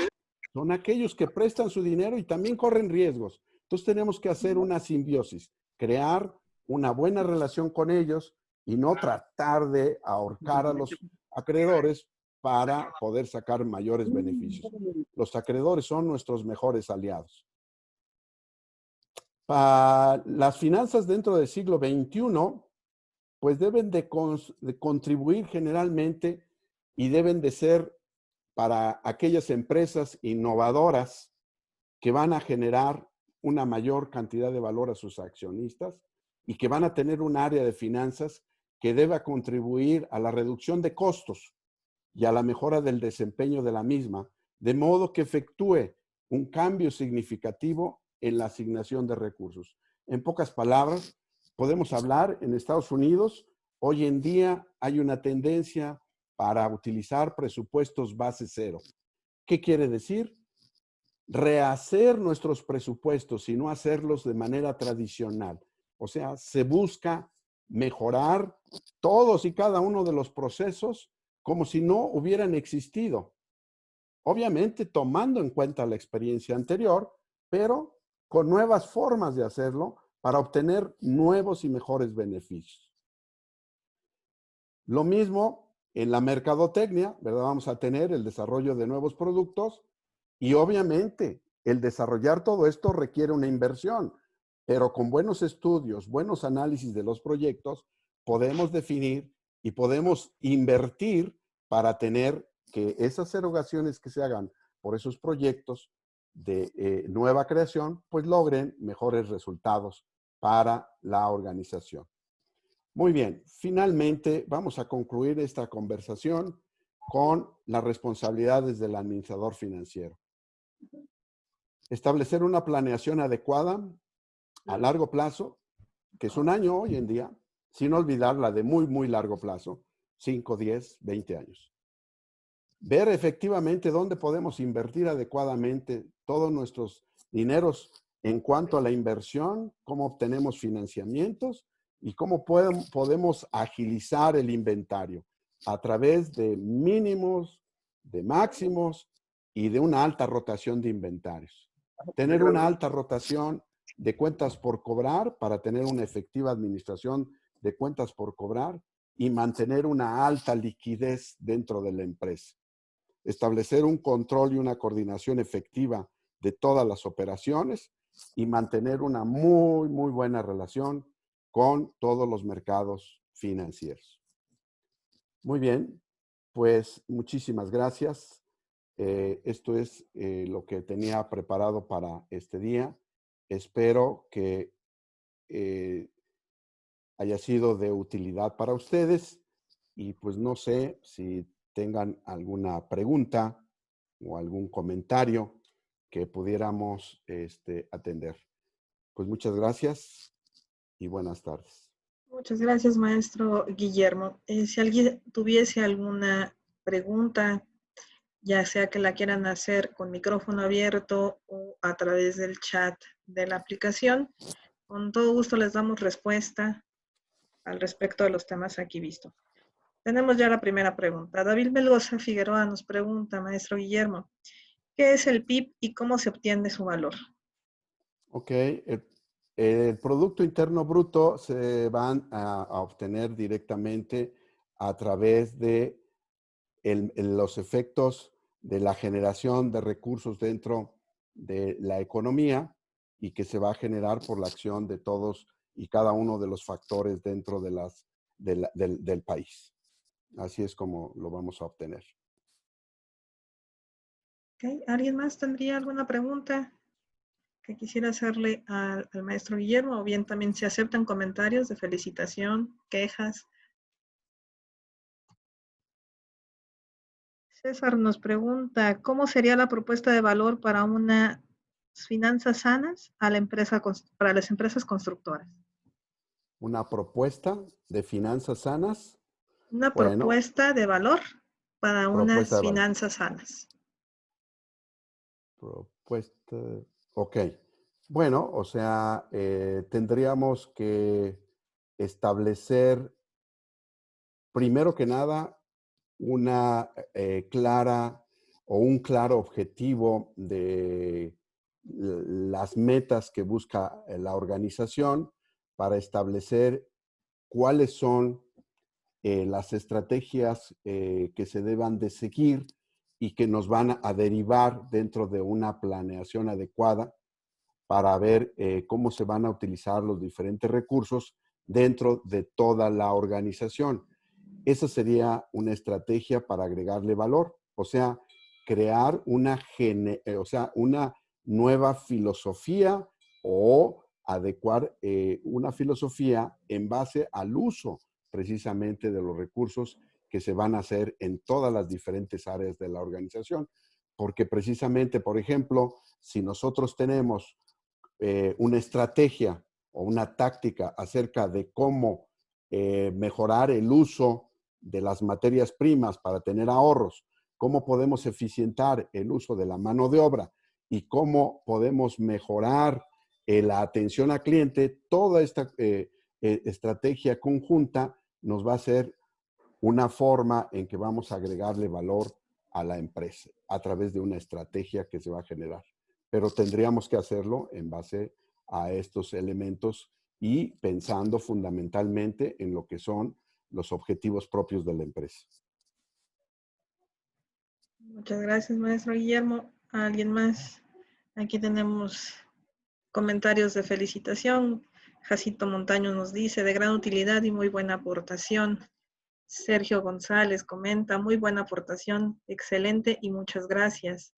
son aquellos que prestan su dinero y también corren riesgos. Entonces tenemos que hacer una simbiosis, crear una buena relación con ellos y no tratar de ahorcar a los acreedores para poder sacar mayores beneficios. Los acreedores son nuestros mejores aliados. Para las finanzas dentro del siglo XXI, pues deben de contribuir generalmente y deben de ser para aquellas empresas innovadoras que van a generar una mayor cantidad de valor a sus accionistas, y que van a tener un área de finanzas que deba contribuir a la reducción de costos y a la mejora del desempeño de la misma, de modo que efectúe un cambio significativo en la asignación de recursos. En pocas palabras, podemos hablar en Estados Unidos, hoy en día hay una tendencia para utilizar presupuestos base cero. ¿Qué quiere decir? Rehacer nuestros presupuestos y no hacerlos de manera tradicional. O sea, se busca mejorar todos y cada uno de los procesos como si no hubieran existido. Obviamente tomando en cuenta la experiencia anterior, pero con nuevas formas de hacerlo para obtener nuevos y mejores beneficios. Lo mismo en la mercadotecnia, ¿verdad? Vamos a tener el desarrollo de nuevos productos y obviamente el desarrollar todo esto requiere una inversión, pero con buenos estudios, buenos análisis de los proyectos, podemos definir y podemos invertir para tener que esas erogaciones que se hagan por esos proyectos de nueva creación, pues logren mejores resultados para la organización. Muy bien, finalmente vamos a concluir esta conversación con las responsabilidades del administrador financiero. Establecer una planeación adecuada a largo plazo, que es un año hoy en día, sin olvidar la de muy, muy largo plazo, 5, 10, 20 años. Ver efectivamente dónde podemos invertir adecuadamente todos nuestros dineros en cuanto a la inversión, cómo obtenemos financiamientos y cómo podemos agilizar el inventario a través de mínimos, de máximos y de una alta rotación de inventarios. Tener una alta rotación de cuentas por cobrar para tener una efectiva administración de cuentas por cobrar y mantener una alta liquidez dentro de la empresa. Establecer un control y una coordinación efectiva de todas las operaciones y mantener una muy, muy buena relación con todos los mercados financieros. Muy bien, pues muchísimas gracias. Esto es lo que tenía preparado para este día. Espero que haya sido de utilidad para ustedes y pues no sé si tengan alguna pregunta o algún comentario que pudiéramos atender. Pues muchas gracias y buenas tardes. Muchas gracias, maestro Guillermo. Si alguien tuviese alguna pregunta, ya sea que la quieran hacer con micrófono abierto o a través del chat de la aplicación, con todo gusto les damos respuesta al respecto de los temas aquí vistos. Tenemos ya la primera pregunta. David Melgoza Figueroa nos pregunta, maestro Guillermo, ¿qué es el PIB y cómo se obtiene su valor? Ok, el Producto Interno Bruto se van a obtener directamente a través de los efectos de la generación de recursos dentro de la economía y que se va a generar por la acción de todos y cada uno de los factores dentro de del país. Así es como lo vamos a obtener. Okay. ¿Alguien más tendría alguna pregunta que quisiera hacerle al maestro Guillermo? O bien también se aceptan comentarios de felicitación, quejas. César nos pregunta, ¿cómo sería la propuesta de valor para unas finanzas sanas a la empresa, para las empresas constructoras? Una propuesta de finanzas sanas. Una Bueno, propuesta de valor para propuesta unas de valor. finanzas sanas. Propuesta. Ok. Bueno, o sea, tendríamos que establecer, primero que nada, una clara o un claro objetivo de las metas que busca la organización para establecer cuáles son las estrategias que se deban de seguir y que nos van a derivar dentro de una planeación adecuada para ver cómo se van a utilizar los diferentes recursos dentro de toda la organización. Esa sería una estrategia para agregarle valor, o sea, crear una nueva filosofía o adecuar una filosofía en base al uso precisamente de los recursos que se van a hacer en todas las diferentes áreas de la organización. Porque precisamente, por ejemplo, si nosotros tenemos una estrategia o una táctica acerca de cómo mejorar el uso de las materias primas para tener ahorros, cómo podemos eficientar el uso de la mano de obra y cómo podemos mejorar la atención al cliente, toda esta estrategia conjunta nos va a ser una forma en que vamos a agregarle valor a la empresa a través de una estrategia que se va a generar. Pero tendríamos que hacerlo en base a estos elementos y pensando fundamentalmente en lo que son los objetivos propios de la empresa. Muchas gracias, maestro Guillermo. ¿Alguien más? Aquí tenemos comentarios de felicitación. Jacinto Montaño nos dice, de gran utilidad y muy buena aportación. Sergio González comenta, muy buena aportación, excelente y muchas gracias.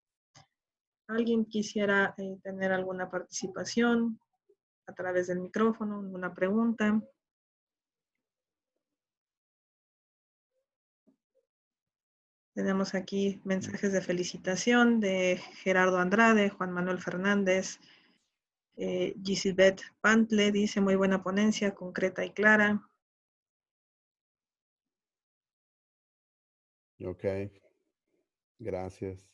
¿Alguien quisiera tener alguna participación a través del micrófono, alguna pregunta? Tenemos aquí mensajes de felicitación de Gerardo Andrade, Juan Manuel Fernández, Gisibet Pantle dice, muy buena ponencia, concreta y clara. Ok, gracias.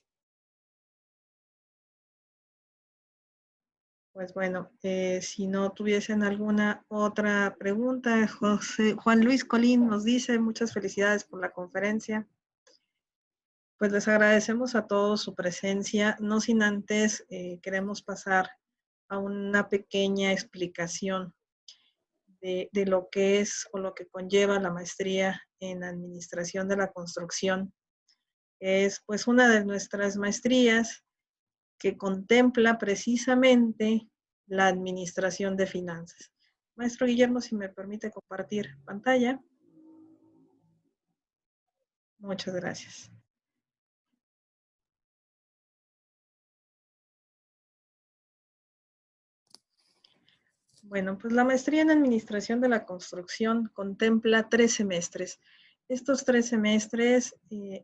Pues bueno, si no tuviesen alguna otra pregunta, Juan Luis Colín nos dice, muchas felicidades por la conferencia. Pues les agradecemos a todos su presencia, no sin antes queremos pasar a una pequeña explicación de lo que es o lo que conlleva la maestría en Administración de la Construcción. Es pues una de nuestras maestrías que contempla precisamente la administración de finanzas. Maestro Guillermo, si me permite compartir pantalla. Muchas gracias. Bueno, pues la maestría en Administración de la Construcción contempla 3 semestres. Estos 3 semestres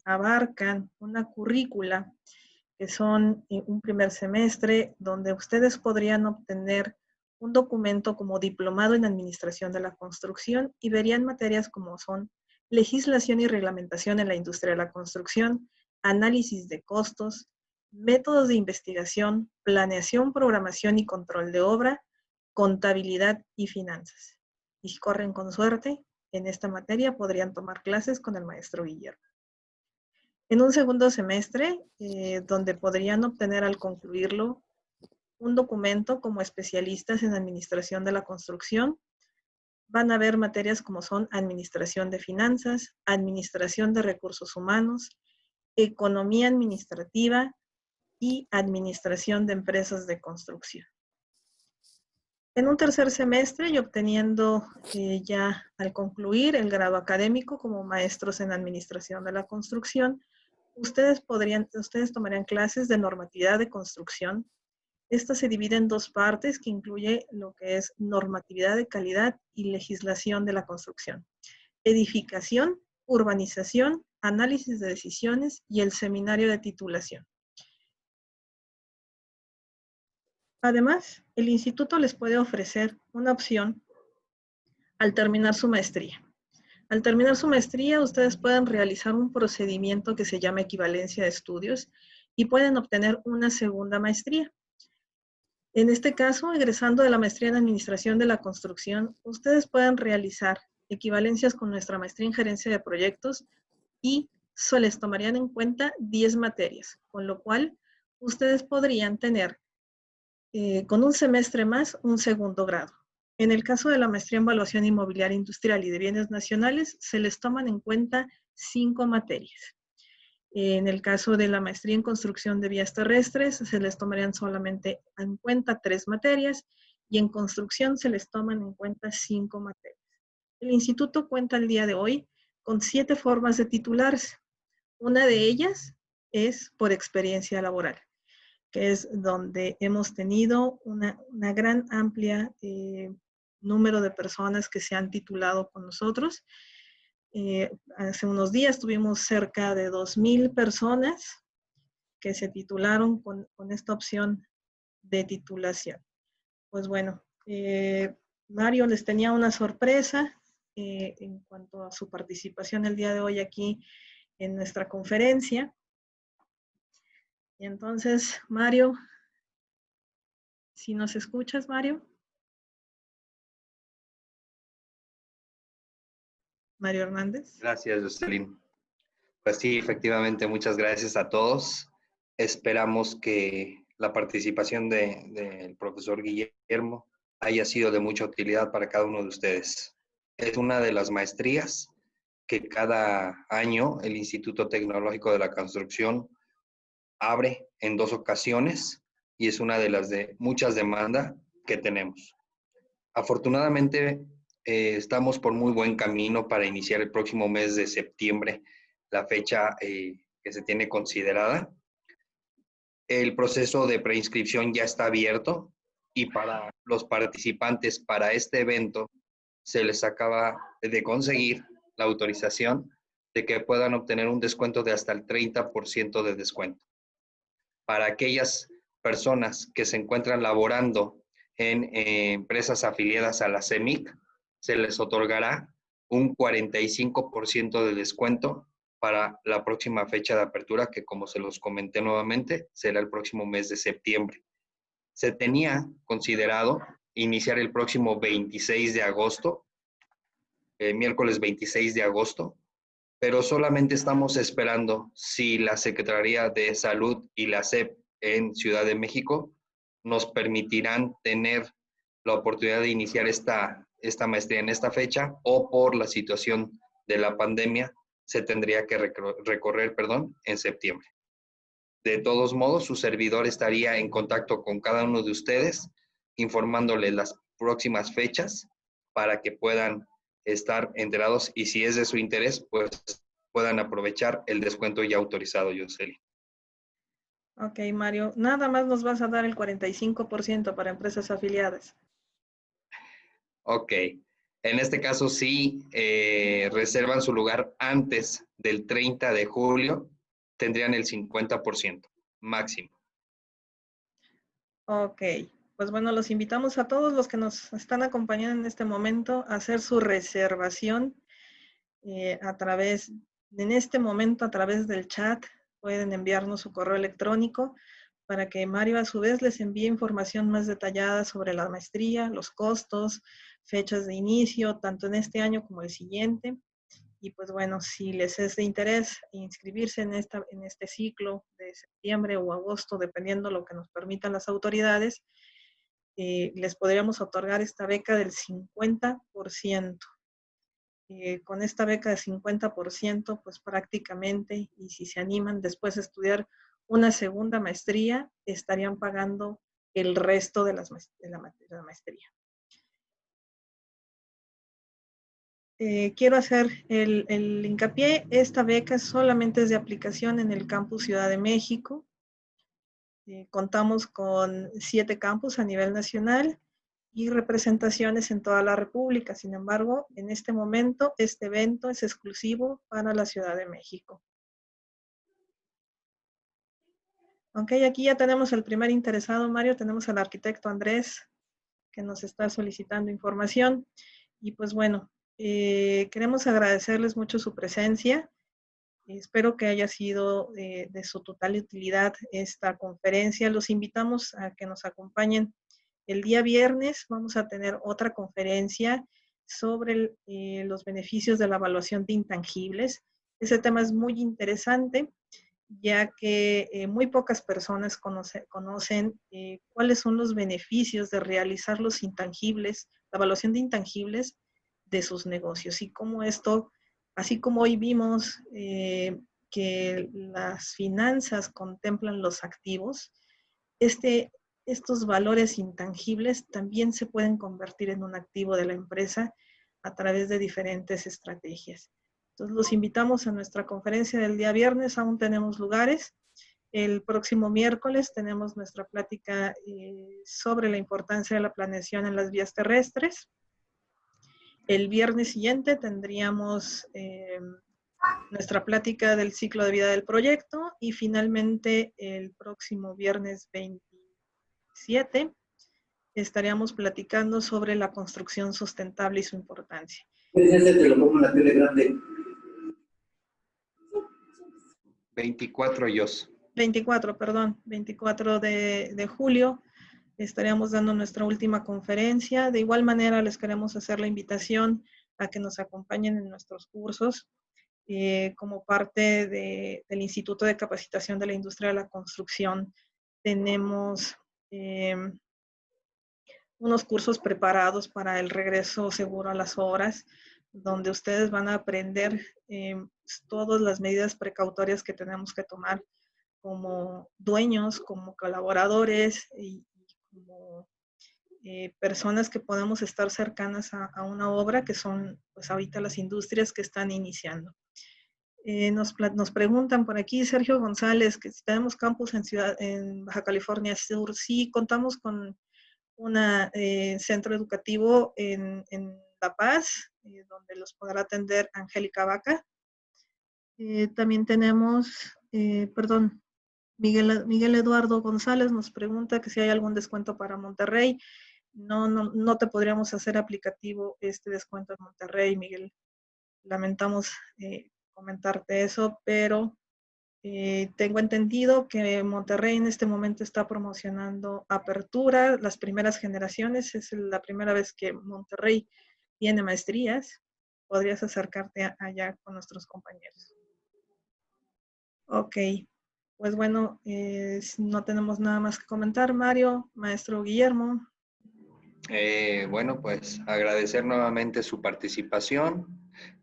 abarcan una currícula que son un primer semestre donde ustedes podrían obtener un documento como diplomado en Administración de la Construcción y verían materias como son legislación y reglamentación en la industria de la construcción, análisis de costos, métodos de investigación, planeación, programación y control de obra, contabilidad y finanzas. Y si corren con suerte, en esta materia podrían tomar clases con el maestro Guillermo. En un segundo semestre, donde podrían obtener al concluirlo un documento como especialistas en administración de la construcción, van a ver materias como son administración de finanzas, administración de recursos humanos, economía administrativa y administración de empresas de construcción. En un tercer semestre y obteniendo ya al concluir el grado académico como maestros en administración de la construcción, ustedes tomarían clases de normatividad de construcción. Esta se divide en 2 partes que incluye lo que es normatividad de calidad y legislación de la construcción. Edificación, urbanización, análisis de decisiones y el seminario de titulación. Además, el instituto les puede ofrecer una opción al terminar su maestría. Al terminar su maestría, ustedes pueden realizar un procedimiento que se llama equivalencia de estudios y pueden obtener una segunda maestría. En este caso, egresando de la maestría en Administración de la Construcción, ustedes pueden realizar equivalencias con nuestra maestría en Gerencia de Proyectos y se les tomarían en cuenta 10 materias, con lo cual ustedes podrían tener con un semestre más un segundo grado. En el caso de la maestría en Evaluación Inmobiliaria Industrial y de Bienes Nacionales, se les toman en cuenta 5 materias. En el caso de la maestría en Construcción de Vías Terrestres, se les tomarían solamente en cuenta 3 materias y en Construcción se les toman en cuenta 5 materias. El instituto cuenta el día de hoy con 7 formas de titularse. Una de ellas es por experiencia laboral. que es donde hemos tenido una gran amplia número de personas que se han titulado con nosotros. Hace unos días tuvimos cerca de 2,000 personas que se titularon con esta opción de titulación. Pues bueno, Mario les tenía una sorpresa en cuanto a su participación el día de hoy aquí en nuestra conferencia. Y entonces, Mario, si nos escuchas, Mario. Mario Hernández. Gracias, Jocelyn. Pues sí, efectivamente, muchas gracias a todos. Esperamos que la participación del profesor Guillermo haya sido de mucha utilidad para cada uno de ustedes. Es una de las maestrías que cada año el Instituto Tecnológico de la Construcción abre en 2 ocasiones y es una de las muchas demandas que tenemos. Afortunadamente, estamos por muy buen camino para iniciar el próximo mes de septiembre, la fecha que se tiene considerada. El proceso de preinscripción ya está abierto y para los participantes para este evento se les acaba de conseguir la autorización de que puedan obtener un descuento de hasta el 30% de descuento. Para aquellas personas que se encuentran laborando en empresas afiliadas a la CEMIC, se les otorgará un 45% de descuento para la próxima fecha de apertura, que como se los comenté nuevamente, será el próximo mes de septiembre. Se tenía considerado iniciar el próximo 26 de agosto, miércoles 26 de agosto, pero solamente estamos esperando si la Secretaría de Salud y la SEP en Ciudad de México nos permitirán tener la oportunidad de iniciar esta maestría en esta fecha, o por la situación de la pandemia se tendría que recorrer en septiembre. De todos modos, su servidor estaría en contacto con cada uno de ustedes, informándoles las próximas fechas para que puedan estar enterados y si es de su interés, pues puedan aprovechar el descuento ya autorizado, Jocelyn. Ok, Mario, nada más nos vas a dar el 45% para empresas afiliadas. Ok, en este caso sí, reservan su lugar antes del 30 de julio, tendrían el 50% máximo. Ok, pues bueno, los invitamos a todos los que nos están acompañando en este momento a hacer su reservación en este momento a través del chat. Pueden enviarnos su correo electrónico para que Mario a su vez les envíe información más detallada sobre la maestría, los costos, fechas de inicio, tanto en este año como el siguiente. Y pues bueno, si les es de interés inscribirse en este ciclo de septiembre o agosto, dependiendo lo que nos permitan las autoridades, les podríamos otorgar esta beca del 50%. Con esta beca de 50%, pues prácticamente, y si se animan después de estudiar una segunda maestría, estarían pagando el resto de la maestría. Quiero hacer el hincapié, esta beca solamente es de aplicación en el campus Ciudad de México. Contamos con 7 campus a nivel nacional y representaciones en toda la República. Sin embargo, en este momento, este evento es exclusivo para la Ciudad de México. Ok, aquí ya tenemos el primer interesado, Mario. Tenemos al arquitecto Andrés, que nos está solicitando información. Y pues bueno, queremos agradecerles mucho su presencia. Espero que haya sido de su total utilidad esta conferencia. Los invitamos a que nos acompañen el día viernes. Vamos a tener otra conferencia sobre los beneficios de la evaluación de intangibles. Ese tema es muy interesante, ya que muy pocas personas conocen cuáles son los beneficios de realizar los intangibles, la evaluación de intangibles de sus negocios y cómo esto, así como hoy vimos que las finanzas contemplan los activos, estos valores intangibles también se pueden convertir en un activo de la empresa a través de diferentes estrategias. Entonces, los invitamos a nuestra conferencia del día viernes, aún tenemos lugares. El próximo miércoles tenemos nuestra plática sobre la importancia de la planeación en las vías terrestres. El viernes siguiente tendríamos nuestra plática del ciclo de vida del proyecto y finalmente el próximo viernes 27 estaríamos platicando sobre la construcción sustentable y su importancia. Te lo pongo en la tele grande. 24 YOS. 24 de julio estaríamos dando nuestra última conferencia. De igual manera les queremos hacer la invitación a que nos acompañen en nuestros cursos como parte del Instituto de Capacitación de la Industria de la Construcción. Tenemos unos cursos preparados para el regreso seguro a las obras, donde ustedes van a aprender todas las medidas precautorias que tenemos que tomar como dueños, como colaboradores y como personas que podemos estar cercanas a una obra, que son pues ahorita las industrias que están iniciando. Nos preguntan por aquí, Sergio González, que si tenemos campus en Baja California Sur. Sí, contamos con un centro educativo en La Paz, donde los podrá atender Angélica Vaca. También tenemos, Miguel Eduardo González nos pregunta que si hay algún descuento para Monterrey. No te podríamos hacer aplicativo este descuento en Monterrey, Miguel. Lamentamos comentarte eso, pero tengo entendido que Monterrey en este momento está promocionando apertura, las primeras generaciones. Es la primera vez que Monterrey tiene maestrías. Podrías acercarte allá con nuestros compañeros. Ok, pues bueno, no tenemos nada más que comentar. Mario, maestro Guillermo. Bueno, pues agradecer nuevamente su participación.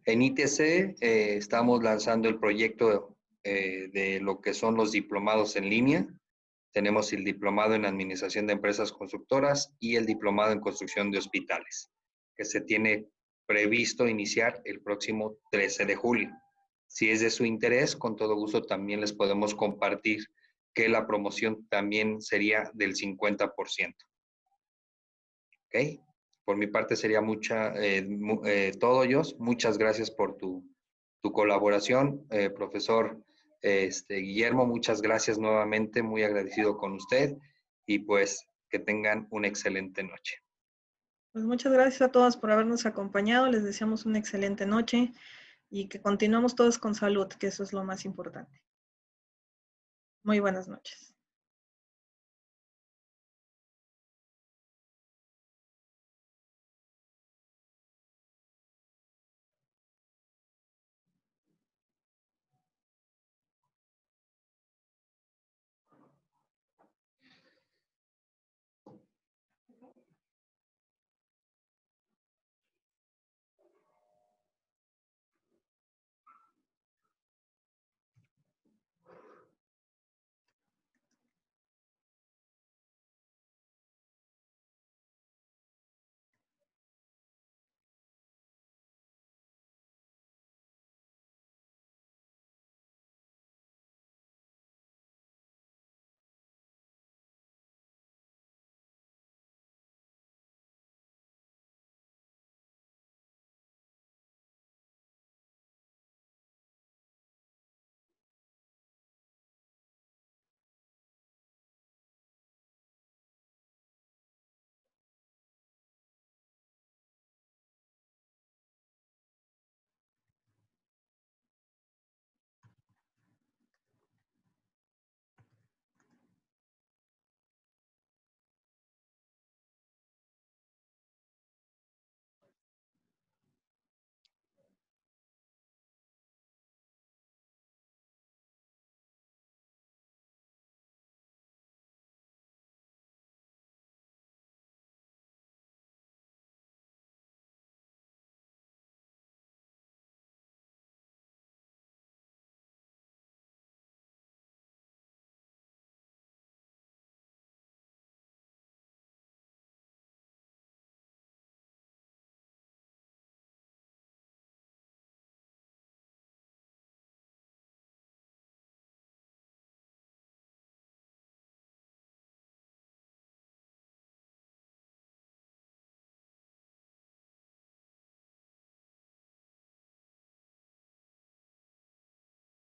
En ITC estamos lanzando el proyecto de lo que son los diplomados en línea. Tenemos el diplomado en Administración de Empresas Constructoras y el diplomado en Construcción de Hospitales, que se tiene previsto iniciar el próximo 13 de julio. Si es de su interés, con todo gusto también les podemos compartir que la promoción también sería del 50%. ¿Ok? Por mi parte sería todo, Jos. Muchas gracias por tu colaboración. Profesor Guillermo, muchas gracias nuevamente. Muy agradecido con usted. Y pues que tengan una excelente noche. Pues muchas gracias a todos por habernos acompañado. Les deseamos una excelente noche y que continuemos todos con salud, que eso es lo más importante. Muy buenas noches.